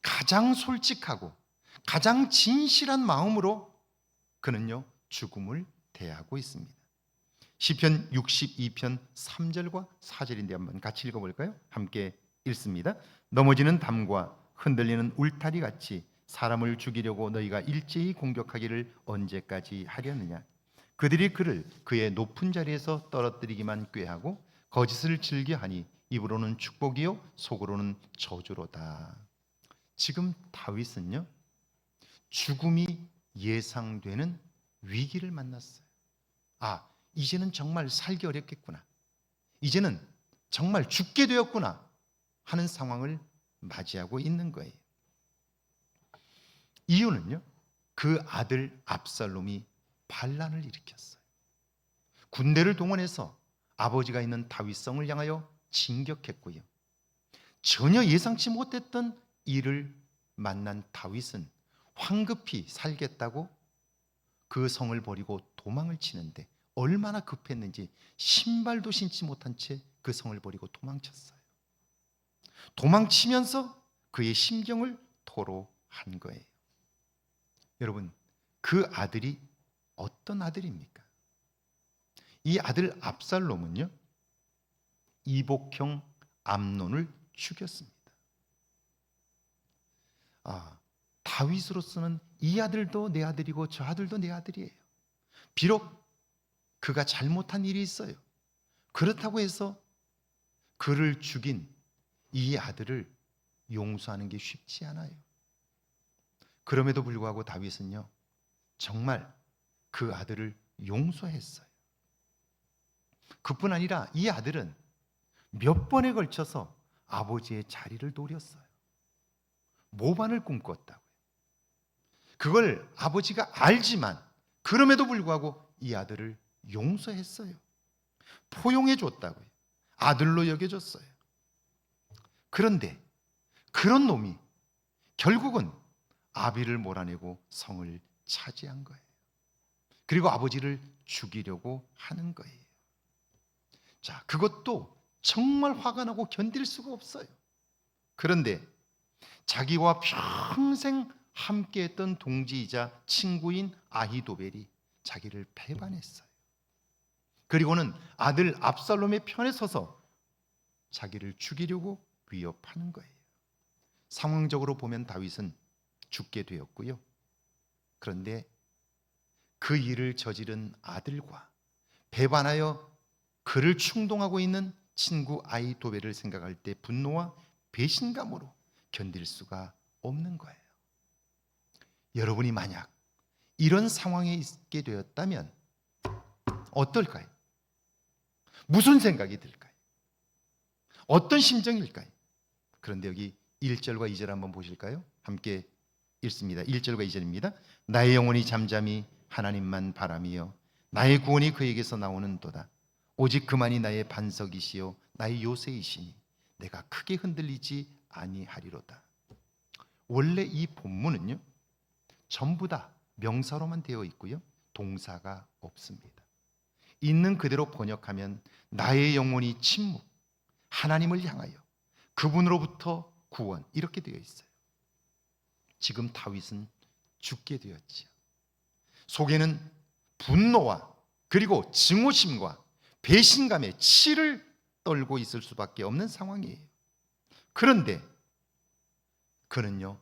가장 솔직하고 가장 진실한 마음으로 그는요, 죽음을 대하고 있습니다. 시편 62편 3절과 4절인데 한번 같이 읽어볼까요? 함께 읽습니다. 넘어지는 담과 흔들리는 울타리 같이 사람을 죽이려고 너희가 일제히 공격하기를 언제까지 하려느냐. 그들이 그를 그의 높은 자리에서 떨어뜨리기만 꾀하고 거짓을 즐겨하니 입으로는 축복이요 속으로는 저주로다. 지금 다윗은요, 죽음이 예상되는 위기를 만났어요. 이제는 정말 살기 어렵겠구나, 이제는 정말 죽게 되었구나 하는 상황을 맞이하고 있는 거예요. 이유는요, 그 아들 압살롬이 반란을 일으켰어요. 군대를 동원해서 아버지가 있는 다윗성을 향하여 진격했고요, 전혀 예상치 못했던 일을 만난 다윗은 황급히 살겠다고 그 성을 버리고 도망을 치는데 얼마나 급했는지 신발도 신지 못한 채 그 성을 버리고 도망쳤어요. 도망치면서 그의 심정을 토로한 거예요. 여러분, 그 아들이 어떤 아들입니까? 이 아들 압살롬은요, 이복형 암논을 죽였습니다. 다윗으로서는 이 아들도 내 아들이고 저 아들도 내 아들이에요. 비록 그가 잘못한 일이 있어요. 그렇다고 해서 그를 죽인 이 아들을 용서하는 게 쉽지 않아요. 그럼에도 불구하고 다윗은요, 정말 그 아들을 용서했어요. 그뿐 아니라 이 아들은 몇 번에 걸쳐서 아버지의 자리를 노렸어요. 모반을 꿈꿨다고요. 그걸 아버지가 알지만 그럼에도 불구하고 이 아들을 용서했어요. 포용해 줬다고요. 아들로 여겨줬어요. 그런데 그런 놈이 결국은 아비를 몰아내고 성을 차지한 거예요. 그리고 아버지를 죽이려고 하는 거예요. 자, 그것도 정말 화가 나고 견딜 수가 없어요. 그런데 자기와 평생 함께했던 동지이자 친구인 아히도벨이 자기를 배반했어요. 그리고는 아들 압살롬의 편에 서서 자기를 죽이려고 위협하는 거예요. 상황적으로 보면 다윗은 죽게 되었고요. 그런데 그 일을 저지른 아들과 배반하여 그를 충동하고 있는 친구 아히도벨을 생각할 때 분노와 배신감으로 견딜 수가 없는 거예요. 여러분이 만약 이런 상황에 있게 되었다면 어떨까요? 무슨 생각이 들까요? 어떤 심정일까요? 그런데 여기 1절과 2절 한번 보실까요? 함께 읽습니다. 1절과 2절입니다. 나의 영혼이 잠잠히 하나님만 바라며 나의 구원이 그에게서 나오는도다. 오직 그만이 나의 반석이시요 나의 요새이시니 내가 크게 흔들리지 아니하리로다. 원래 이 본문은요, 전부 다 명사로만 되어 있고요, 동사가 없습니다. 있는 그대로 번역하면 나의 영혼이 침묵, 하나님을 향하여 그분으로부터 구원, 이렇게 되어 있어요. 지금 다윗은 죽게 되었지요. 속에는 분노와 그리고 증오심과 배신감에 치를 떨고 있을 수밖에 없는 상황이에요. 그런데 그는요,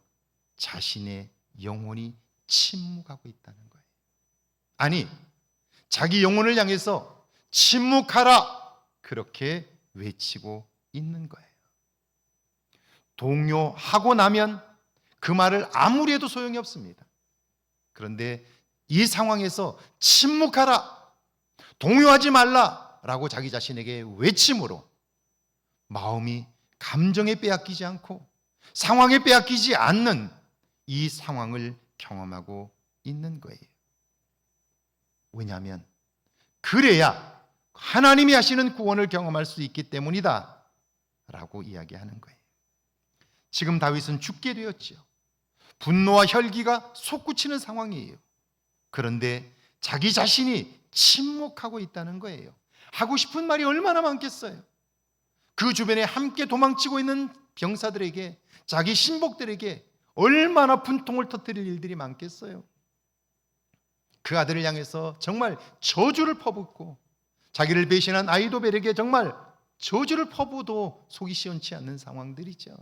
자신의 영혼이 침묵하고 있다는 거예요. 아니, 자기 영혼을 향해서 침묵하라, 그렇게 외치고 있는 거예요. 동요하고 나면 그 말을 아무리 해도 소용이 없습니다. 그런데 이 상황에서 침묵하라, 동요하지 말라라고 자기 자신에게 외침으로 마음이 감정에 빼앗기지 않고 상황에 빼앗기지 않는 이 상황을 경험하고 있는 거예요. 왜냐하면 그래야 하나님이 하시는 구원을 경험할 수 있기 때문이다 라고 이야기하는 거예요. 지금 다윗은 죽게 되었지요. 분노와 혈기가 솟구치는 상황이에요. 그런데 자기 자신이 침묵하고 있다는 거예요. 하고 싶은 말이 얼마나 많겠어요. 그 주변에 함께 도망치고 있는 병사들에게, 자기 신복들에게 얼마나 분통을 터뜨릴 일들이 많겠어요. 그 아들을 향해서 정말 저주를 퍼붓고 자기를 배신한 아히도벨에게 정말 저주를 퍼부어도 속이 시원치 않는 상황들이죠.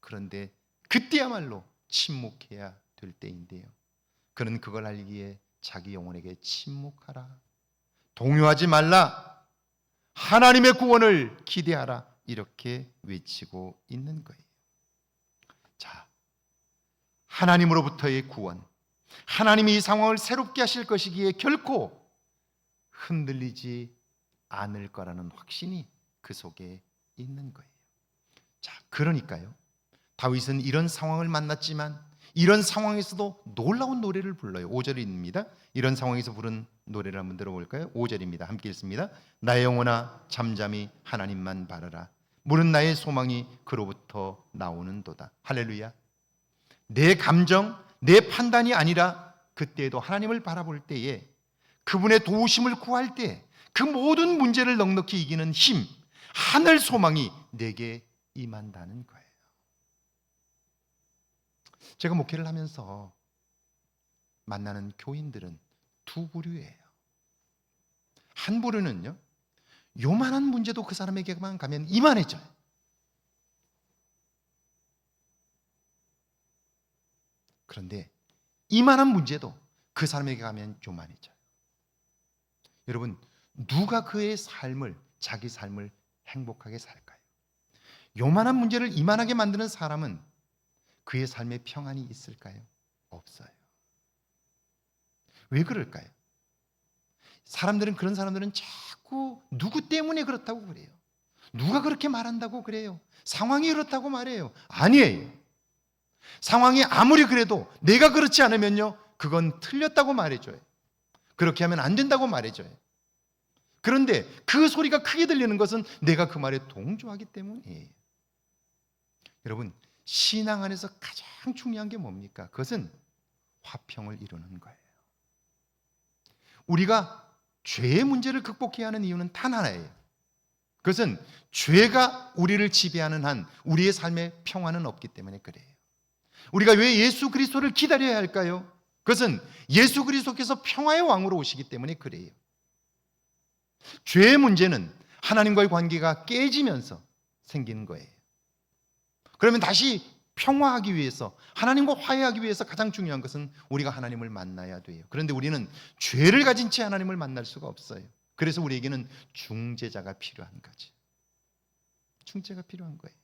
그런데 그때야말로 침묵해야 될 때인데요, 그는 그걸 알기에 자기 영혼에게 침묵하라, 동요하지 말라, 하나님의 구원을 기대하라, 이렇게 외치고 있는 거예요. 자, 하나님으로부터의 구원, 하나님이 이 상황을 새롭게 하실 것이기에 결코 흔들리지 않을 거라는 확신이 그 속에 있는 거예요. 자, 그러니까요, 다윗은 이런 상황을 만났지만 이런 상황에서도 놀라운 노래를 불러요. 5절입니다. 이런 상황에서 부른 노래를 한번 들어볼까요? 5절입니다. 함께 읽습니다. 나의 영혼아 잠잠히 하나님만 바라라. 물은 나의 소망이 그로부터 나오는도다. 할렐루야. 내 감정, 내 판단이 아니라 그때에도 하나님을 바라볼 때에, 그분의 도우심을 구할 때 그 모든 문제를 넉넉히 이기는 힘, 하늘 소망이 내게 임한다는 거예요. 제가 목회를 하면서 만나는 교인들은 두 부류예요. 한 부류는요, 요만한 문제도 그 사람에게만 가면 이만해져요. 그런데 이만한 문제도 그 사람에게 가면 요만해져요. 여러분, 누가 그의 삶을, 자기 삶을 행복하게 살까요? 요만한 문제를 이만하게 만드는 사람은 그의 삶에 평안이 있을까요? 없어요. 왜 그럴까요? 그런 사람들은 자꾸 누구 때문에 그렇다고 그래요. 누가 그렇게 말한다고 그래요. 상황이 그렇다고 말해요. 아니에요. 상황이 아무리 그래도 내가 그렇지 않으면요, 그건 틀렸다고 말해줘요. 그렇게 하면 안 된다고 말해줘요. 그런데 그 소리가 크게 들리는 것은 내가 그 말에 동조하기 때문이에요. 여러분, 신앙 안에서 가장 중요한 게 뭡니까? 그것은 화평을 이루는 거예요. 우리가 죄의 문제를 극복해야 하는 이유는 단 하나예요. 그것은 죄가 우리를 지배하는 한 우리의 삶에 평화는 없기 때문에 그래요. 우리가 왜 예수 그리스도를 기다려야 할까요? 그것은 예수 그리스도께서 평화의 왕으로 오시기 때문에 그래요. 죄의 문제는 하나님과의 관계가 깨지면서 생기는 거예요. 그러면 다시 평화하기 위해서, 하나님과 화해하기 위해서 가장 중요한 것은 우리가 하나님을 만나야 돼요. 그런데 우리는 죄를 가진 채 하나님을 만날 수가 없어요. 그래서 우리에게는 중재자가 필요한 거죠. 중재가 필요한 거예요.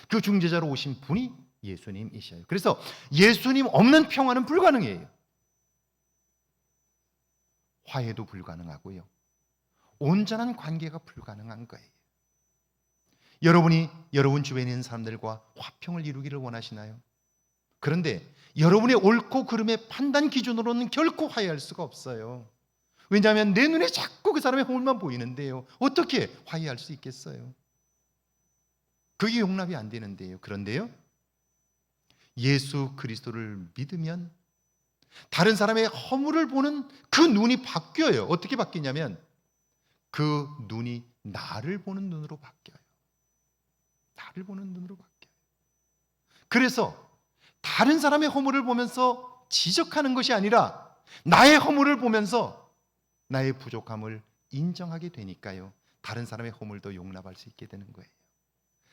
그 중재자로 오신 분이 예수님이셔요. 그래서 예수님 없는 평화는 불가능해요. 화해도 불가능하고요, 온전한 관계가 불가능한 거예요. 여러분이 여러분 주변에 있는 사람들과 화평을 이루기를 원하시나요? 그런데 여러분의 옳고 그름의 판단 기준으로는 결코 화해할 수가 없어요. 왜냐하면 내 눈에 자꾸 그 사람의 허물만 보이는데요, 어떻게 화해할 수 있겠어요? 그게 용납이 안 되는데요. 그런데요, 예수 그리스도를 믿으면 다른 사람의 허물을 보는 그 눈이 바뀌어요. 어떻게 바뀌냐면 그 눈이 나를 보는 눈으로 바뀌어요. 나를 보는 눈으로 바뀌어요. 그래서 다른 사람의 허물을 보면서 지적하는 것이 아니라 나의 허물을 보면서 나의 부족함을 인정하게 되니까요, 다른 사람의 허물도 용납할 수 있게 되는 거예요.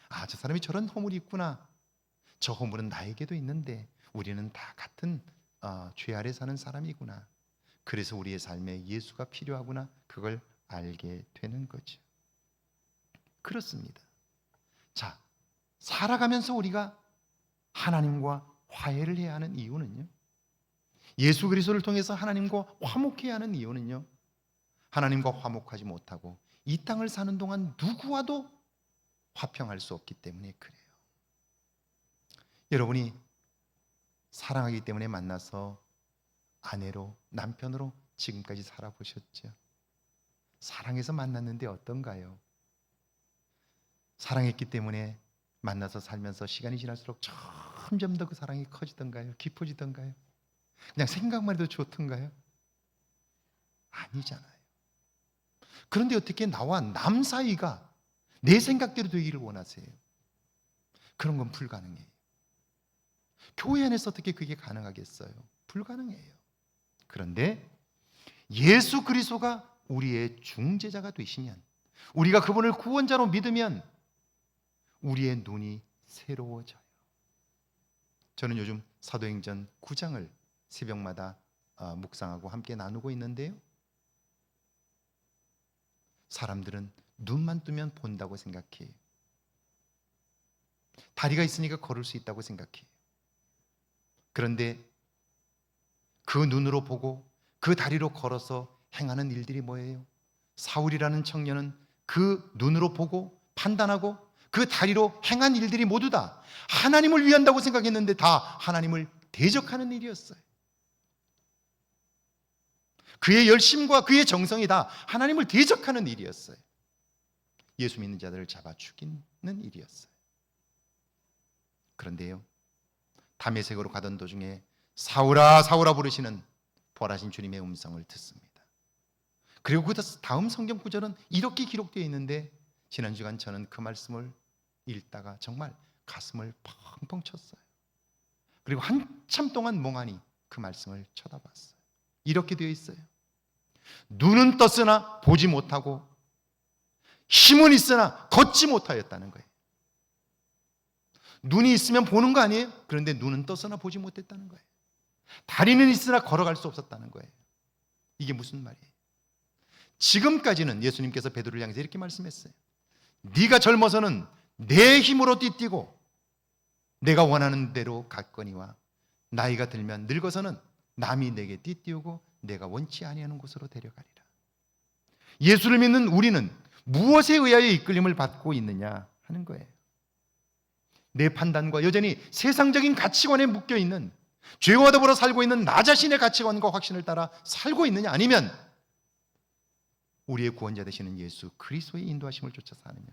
아, 저 사람이 저런 허물이 있구나. 저 허물은 나에게도 있는데 우리는 다 같은 죄 아래 사는 사람이구나. 그래서 우리의 삶에 예수가 필요하구나. 그걸 알게 되는 거죠. 그렇습니다. 자, 살아가면서 우리가 하나님과 화해를 해야 하는 이유는요, 예수 그리스도를 통해서 하나님과 화목해야 하는 이유는요, 하나님과 화목하지 못하고 이 땅을 사는 동안 누구와도 화평할 수 없기 때문에 그래요. 여러분이 사랑하기 때문에 만나서 아내로, 남편으로 지금까지 살아보셨죠? 사랑해서 만났는데 어떤가요? 사랑했기 때문에 만나서 살면서 시간이 지날수록 점점 더 그 사랑이 커지던가요? 깊어지던가요? 그냥 생각만 해도 좋던가요? 아니잖아요. 그런데 어떻게 나와 남 사이가 내 생각대로 되기를 원하세요? 그런 건 불가능해요. 교회 안에서 어떻게 그게 가능하겠어요? 불가능해요. 그런데 예수 그리스도가 우리의 중재자가 되시면, 우리가 그분을 구원자로 믿으면 우리의 눈이 새로워져요. 저는 요즘 사도행전 9장을 새벽마다 묵상하고 함께 나누고 있는데요, 사람들은 눈만 뜨면 본다고 생각해요. 다리가 있으니까 걸을 수 있다고 생각해요. 그런데 그 눈으로 보고 그 다리로 걸어서 행하는 일들이 뭐예요? 사울이라는 청년은 그 눈으로 보고 판단하고 그 다리로 행한 일들이 모두 다 하나님을 위한다고 생각했는데 다 하나님을 대적하는 일이었어요. 그의 열심과 그의 정성이 다 하나님을 대적하는 일이었어요. 예수 믿는 자들을 잡아 죽이는 일이었어요. 그런데요, 다메섹으로 가던 도중에 사울아 사울아 부르시는 부활하신 주님의 음성을 듣습니다. 그리고 그 다음 성경 구절은 이렇게 기록되어 있는데, 지난 주간 저는 그 말씀을 읽다가 정말 가슴을 펑펑 쳤어요. 그리고 한참 동안 멍하니 그 말씀을 쳐다봤어요. 이렇게 되어 있어요. 눈은 떴으나 보지 못하고 힘은 있으나 걷지 못하였다는 거예요. 눈이 있으면 보는 거 아니에요? 그런데 눈은 떴으나 보지 못했다는 거예요. 다리는 있으나 걸어갈 수 없었다는 거예요. 이게 무슨 말이에요? 지금까지는 예수님께서 베드로를 향해서 이렇게 말씀했어요. 네가 젊어서는 내 힘으로 띠뛰고 내가 원하는 대로 갔거니와 나이가 들면 늙어서는 남이 내게 띠띠우고 내가 원치 아니하는 곳으로 데려가리라. 예수를 믿는 우리는 무엇에 의하여 이끌림을 받고 있느냐 하는 거예요. 내 판단과 여전히 세상적인 가치관에 묶여 있는, 죄와 더불어 살고 있는 나 자신의 가치관과 확신을 따라 살고 있느냐, 아니면 우리의 구원자 되시는 예수 그리스도의 인도하심을 쫓아 사느냐,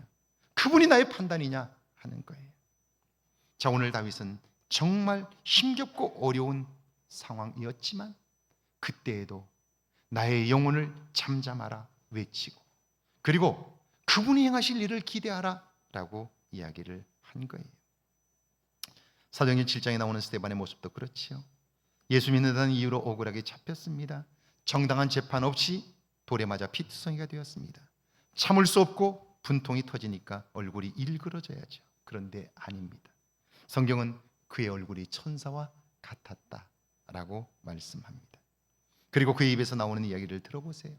그분이 나의 판단이냐 하는 거예요. 자, 오늘 다윗은 정말 힘겹고 어려운 상황이었지만 그때에도 나의 영혼을 잠잠하라 외치고, 그리고 그분이 행하실 일을 기대하라 라고 이야기를 한 거예요. 사도행전 7장에 나오는 스데반의 모습도 그렇지요. 예수 믿는다는 이유로 억울하게 잡혔습니다. 정당한 재판 없이 돌에 맞아 피투성이가 되었습니다. 참을 수 없고 분통이 터지니까 얼굴이 일그러져야죠. 그런데 아닙니다. 성경은 그의 얼굴이 천사와 같았다라고 말씀합니다. 그리고 그의 입에서 나오는 이야기를 들어보세요.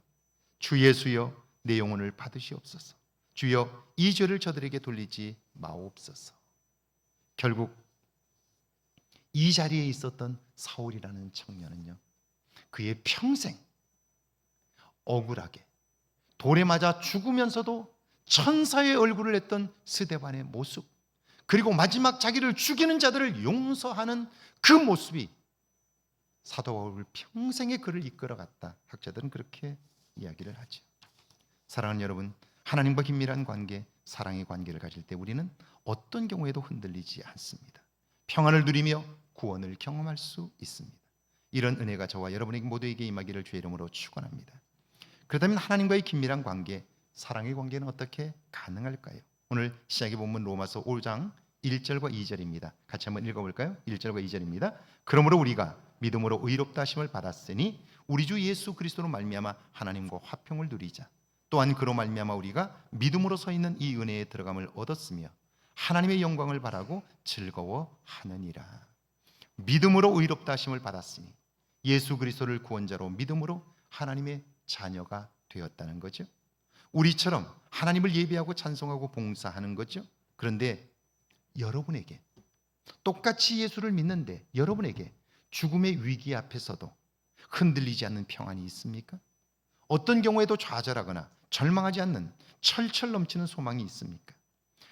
주 예수여 내 영혼을 받으시옵소서. 주여 이 죄를 저들에게 돌리지 마옵소서. 결국 이 자리에 있었던 사울이라는 청년은요, 그의 평생 억울하게 돌에 맞아 죽으면서도 천사의 얼굴을 했던 스데반의 모습, 그리고 마지막 자기를 죽이는 자들을 용서하는 그 모습이 사도 바울 평생의 그를 이끌어갔다. 학자들은 그렇게 이야기를 하죠. 사랑하는 여러분, 하나님과 긴밀한 관계, 사랑의 관계를 가질 때 우리는 어떤 경우에도 흔들리지 않습니다. 평안을 누리며 구원을 경험할 수 있습니다. 이런 은혜가 저와 여러분에게 모두에게 임하기를 주의 이름으로 축원합니다. 그렇다면 하나님과의 긴밀한 관계, 사랑의 관계는 어떻게 가능할까요? 오늘 시작의 본문 로마서 5장 1절과 2절입니다. 같이 한번 읽어볼까요? 1절과 2절입니다. 그러므로 우리가 믿음으로 의롭다 하심을 받았으니 우리 주 예수 그리스도로 말미암아 하나님과 화평을 누리자. 또한 그로 말미암아 우리가 믿음으로 서 있는 이 은혜에 들어감을 얻었으며 하나님의 영광을 바라고 즐거워하느니라. 믿음으로 의롭다 하심을 받았으니 예수 그리스도를 구원자로 믿음으로 하나님의 자녀가 되었다는 거죠. 우리처럼 하나님을 예배하고 찬송하고 봉사하는 거죠. 그런데 여러분에게, 똑같이 예수를 믿는데 여러분에게 죽음의 위기 앞에서도 흔들리지 않는 평안이 있습니까? 어떤 경우에도 좌절하거나 절망하지 않는 철철 넘치는 소망이 있습니까?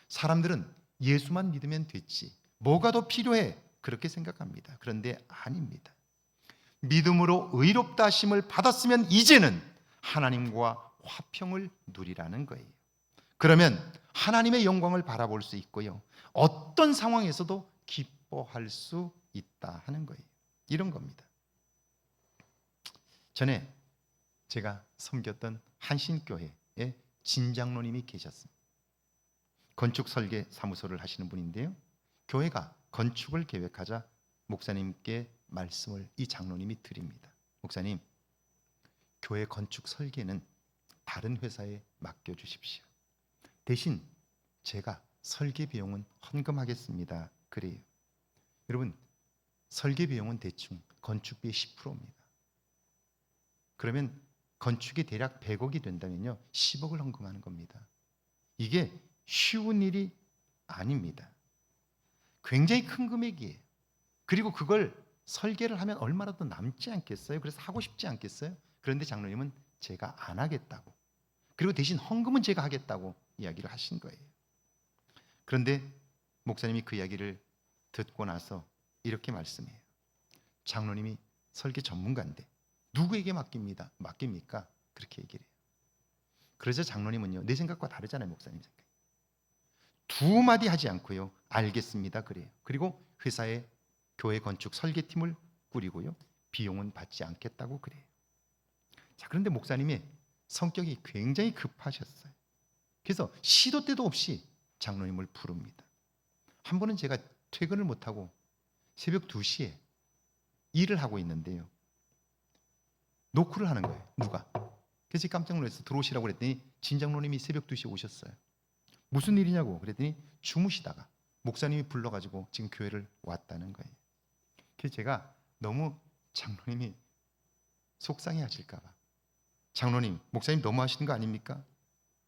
사람들은 예수만 믿으면 됐지, 뭐가 더 필요해, 그렇게 생각합니다. 그런데 아닙니다. 믿음으로 의롭다 하심을 받았으면 이제는 하나님과 화평을 누리라는 거예요. 그러면 하나님의 영광을 바라볼 수 있고요, 어떤 상황에서도 기뻐할 수 있다 하는 거예요. 이런 겁니다. 전에 제가 섬겼던 한신교회에 진장로님이 계셨습니다. 건축 설계 사무소를 하시는 분인데요, 교회가 건축을 계획하자 목사님께 말씀을 이 장로님이 드립니다. 목사님, 교회 건축 설계는 다른 회사에 맡겨주십시오. 대신 제가 설계 비용은 헌금하겠습니다. 그래요. 여러분, 설계 비용은 대충 건축비의 10%입니다. 그러면 건축이 대략 100억이 된다면요, 10억을 헌금하는 겁니다. 이게 쉬운 일이 아닙니다. 굉장히 큰 금액이에요. 그리고 그걸 설계를 하면 얼마나 더 남지 않겠어요? 그래서 하고 싶지 않겠어요? 그런데 장로님은 제가 안 하겠다고, 그리고 대신 헌금은 제가 하겠다고 이야기를 하신 거예요. 그런데 목사님이 그 이야기를 듣고 나서 이렇게 말씀해요. 장로님이 설계 전문가인데 누구에게 맡깁니까? 그렇게 얘기를 해요. 그래서 장로님은요, 내 생각과 다르잖아요, 목사님 생각. 두 마디 하지 않고요, 알겠습니다 그래요. 그리고 회사에 교회 건축 설계팀을 꾸리고요, 비용은 받지 않겠다고 그래요. 자, 그런데 목사님의 성격이 굉장히 급하셨어요. 그래서 시도 때도 없이 장로님을 부릅니다. 한 번은 제가 퇴근을 못하고 새벽 2시에 일을 하고 있는데요, 노크를 하는 거예요. 누가? 그래서 깜짝 놀라서 들어오시라고 그랬더니 진장로님이 새벽 2시에 오셨어요. 무슨 일이냐고 그랬더니 주무시다가 목사님이 불러가지고 지금 교회를 왔다는 거예요. 그래서 제가 너무 장로님이 속상해 하실까 봐, 장로님, 목사님 너무 하시는 거 아닙니까?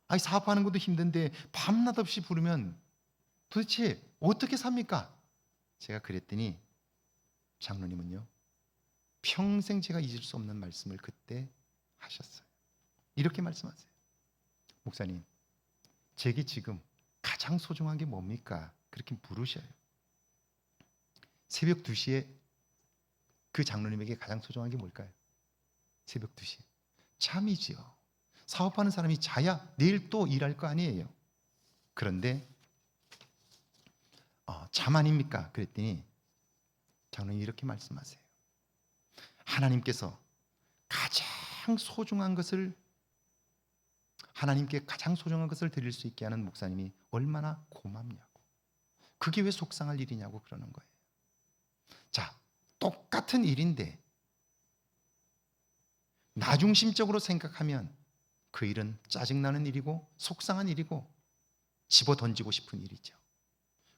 아니, 사업하는 것도 힘든데 밤낮 없이 부르면 도대체 어떻게 삽니까? 제가 그랬더니 장로님은요, 평생 제가 잊을 수 없는 말씀을 그때 하셨어요. 이렇게 말씀하세요. 목사님, 제게 지금 가장 소중한 게 뭡니까? 그렇게 물으셔요. 새벽 2시에 그 장로님에게 가장 소중한 게 뭘까요? 새벽 2시에 잠이지요. 사업하는 사람이 자야 내일 또 일할 거 아니에요. 그런데 잠 아닙니까? 그랬더니 장로님이 이렇게 말씀하세요. 하나님께서 가장 소중한 것을 하나님께 가장 소중한 것을 드릴 수 있게 하는 목사님이 얼마나 고맙냐고. 그게 왜 속상할 일이냐고 그러는 거예요. 자, 똑같은 일인데 나중심적으로 생각하면 그 일은 짜증나는 일이고 속상한 일이고 집어 던지고 싶은 일이죠.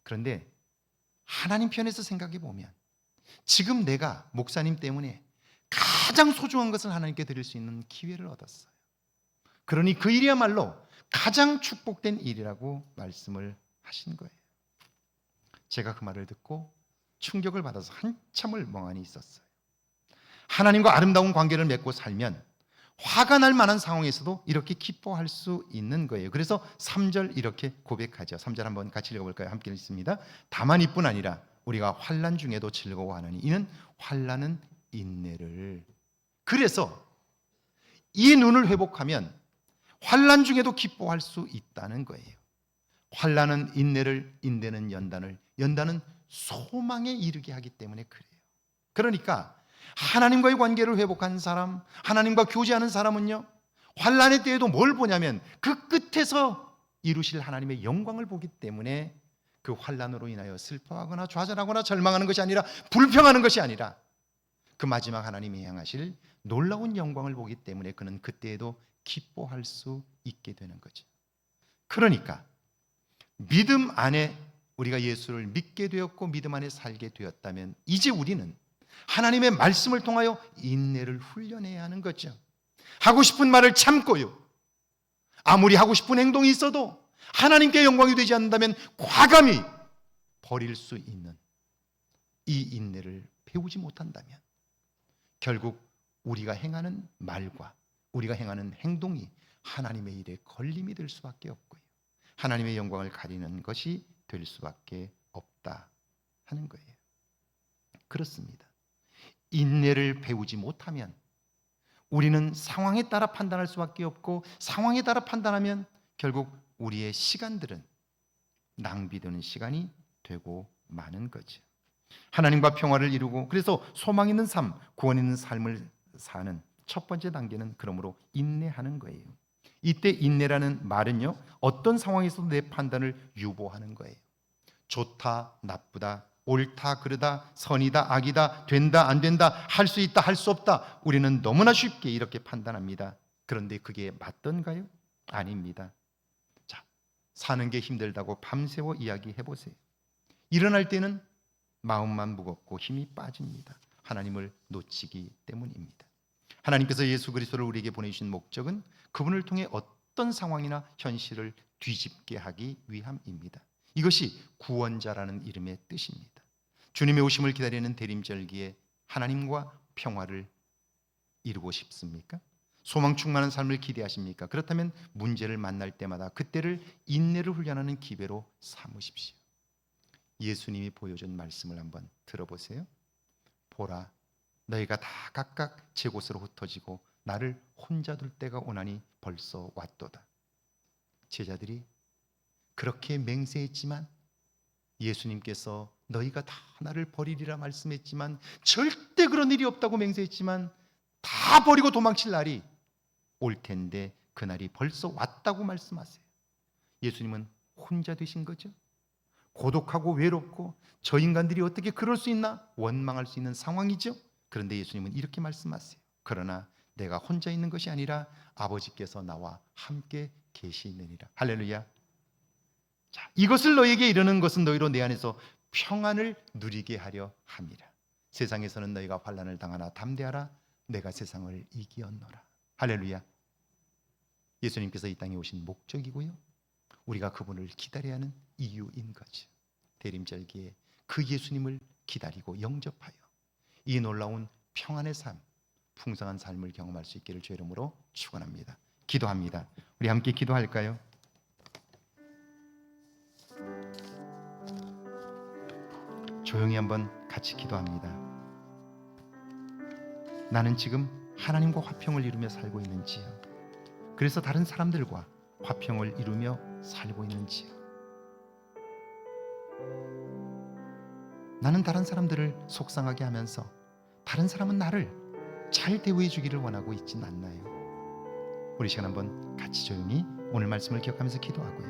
그런데 하나님 편에서 생각해 보면 지금 내가 목사님 때문에 가장 소중한 것을 하나님께 드릴 수 있는 기회를 얻었어요. 그러니 그 일이야말로 가장 축복된 일이라고 말씀을 하신 거예요. 제가 그 말을 듣고 충격을 받아서 한참을 멍하니 있었어요. 하나님과 아름다운 관계를 맺고 살면 화가 날 만한 상황에서도 이렇게 기뻐할 수 있는 거예요. 그래서 3절 이렇게 고백하죠. 3절 한번 같이 읽어볼까요? 함께 읽습니다. 다만 이뿐 아니라 우리가 환난 중에도 즐거워하느니 이는 환난은 인내를. 그래서 이 눈을 회복하면 환난 중에도 기뻐할 수 있다는 거예요. 환난은 인내를, 인내는 연단을, 연단은 소망에 이르게 하기 때문에 그래요. 그러니까 하나님과의 관계를 회복한 사람, 하나님과 교제하는 사람은요, 환난의 때에도 뭘 보냐면 그 끝에서 이루실 하나님의 영광을 보기 때문에 그 환난으로 인하여 슬퍼하거나 좌절하거나 절망하는 것이 아니라, 불평하는 것이 아니라 그 마지막 하나님이 향하실 놀라운 영광을 보기 때문에 그는 그때에도 기뻐할 수 있게 되는 거죠. 그러니까 믿음 안에 우리가 예수를 믿게 되었고 믿음 안에 살게 되었다면 이제 우리는 하나님의 말씀을 통하여 인내를 훈련해야 하는 거죠. 하고 싶은 말을 참고요, 아무리 하고 싶은 행동이 있어도 하나님께 영광이 되지 않는다면 과감히 버릴 수 있는 이 인내를 배우지 못한다면 결국 우리가 행하는 말과 우리가 행하는 행동이 하나님의 일에 걸림이 될 수밖에 없고요, 하나님의 영광을 가리는 것이 될 수밖에 없다 하는 거예요. 그렇습니다. 인내를 배우지 못하면 우리는 상황에 따라 판단할 수밖에 없고, 상황에 따라 판단하면 결국 우리의 시간들은 낭비되는 시간이 되고 마는 거죠. 하나님과 평화를 이루고 그래서 소망 있는 삶, 구원 있는 삶을 사는 첫 번째 단계는 그러므로 인내하는 거예요. 이때 인내라는 말은요, 어떤 상황에서도 내 판단을 유보하는 거예요. 좋다, 나쁘다, 옳다, 그르다, 선이다, 악이다, 된다, 안 된다, 할 수 있다, 할 수 없다, 우리는 너무나 쉽게 이렇게 판단합니다. 그런데 그게 맞던가요? 아닙니다. 자, 사는 게 힘들다고 밤새워 이야기해 보세요. 일어날 때는 마음만 무겁고 힘이 빠집니다. 하나님을 놓치기 때문입니다. 하나님께서 예수 그리스도를 우리에게 보내주신 목적은 그분을 통해 어떤 상황이나 현실을 뒤집게 하기 위함입니다. 이것이 구원자라는 이름의 뜻입니다. 주님의 오심을 기다리는 대림절기에 하나님과 평화를 이루고 싶습니까? 소망 충만한 삶을 기대하십니까? 그렇다면 문제를 만날 때마다 그때를 인내를 훈련하는 기회로 삼으십시오. 예수님이 보여준 말씀을 한번 들어보세요. 보라, 너희가 다 각각 제 곳으로 흩어지고 나를 혼자 둘 때가 오나니 벌써 왔도다. 제자들이 그렇게 맹세했지만, 예수님께서 너희가 다 나를 버리리라 말씀했지만, 절대 그런 일이 없다고 맹세했지만 다 버리고 도망칠 날이 올 텐데 그날이 벌써 왔다고 말씀하세요. 예수님은 혼자 되신 거죠. 고독하고 외롭고 저 인간들이 어떻게 그럴 수 있나 원망할 수 있는 상황이죠. 그런데 예수님은 이렇게 말씀하세요. 그러나 내가 혼자 있는 것이 아니라 아버지께서 나와 함께 계시느니라. 할렐루야. 자, 이것을 너희에게 이르는 것은 너희로 내 안에서 평안을 누리게 하려 함이라. 세상에서는 너희가 환난을 당하나 담대하라. 내가 세상을 이기었노라. 할렐루야. 예수님께서 이 땅에 오신 목적이고요, 우리가 그분을 기다려야 하는 이유인 거죠. 대림절기에 그 예수님을 기다리고 영접하여 이 놀라운 평안의 삶, 풍성한 삶을 경험할 수 있기를 주의 이름으로 축원합니다. 기도합니다. 우리 함께 기도할까요? 조용히 한번 같이 기도합니다. 나는 지금 하나님과 화평을 이루며 살고 있는지요? 그래서 다른 사람들과 화평을 이루며 살고 있는지요? 나는 다른 사람들을 속상하게 하면서 다른 사람은 나를 잘 대우해 주기를 원하고 있진 않나요? 우리 시간 한번 같이 조용히 오늘 말씀을 기억하면서 기도하고요.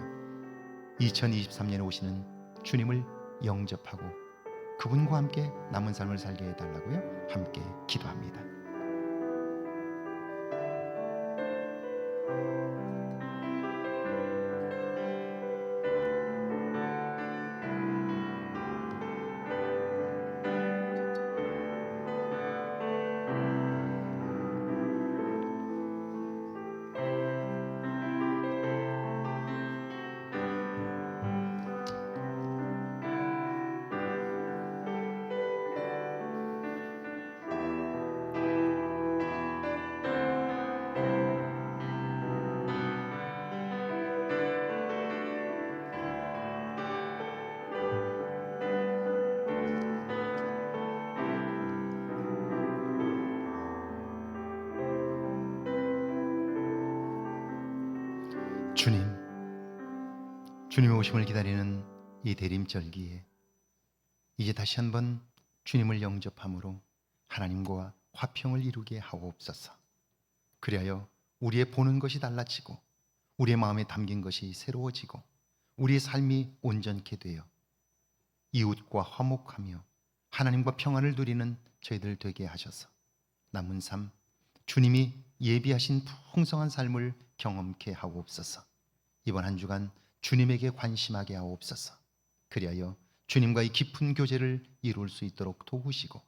2023년에 오시는 주님을 영접하고 그분과 함께 남은 삶을 살게 해달라고요. 함께 기도합니다. 주님의 오심을 기다리는 이 대림절기에 이제 다시 한번 주님을 영접함으로 하나님과 화평을 이루게 하옵소서. 그리하여 우리의 보는 것이 달라지고 우리의 마음에 담긴 것이 새로워지고 우리의 삶이 온전케 되어 이웃과 화목하며 하나님과 평안을 누리는 저희들 되게 하셔서 남은 삶 주님이 예비하신 풍성한 삶을 경험케 하옵소서. 이번 한 주간 주님에게 관심하게 하옵소서. 그리하여 주님과의 깊은 교제를 이룰 수 있도록 도우시고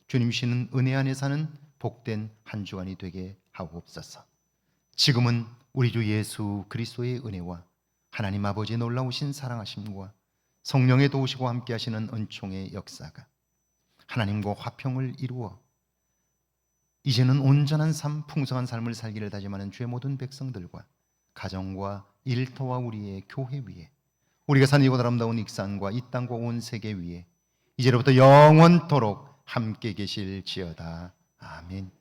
주님 주시는 은혜 안에 사는 복된 한 주간이 되게 하옵소서. 지금은 우리 주 예수 그리스도의 은혜와 하나님 아버지의 놀라우신 사랑하심과 성령의 도우시고 함께 하시는 은총의 역사가 하나님과 화평을 이루어 이제는 온전한 삶, 풍성한 삶을 살기를 다짐하는 주의 모든 백성들과 가정과 일터와 우리의 교회 위에 우리가 사는 이곳 아름다운 익산과 이 땅과 온 세계 위에 이제로부터 영원토록 함께 계실지어다. 아멘.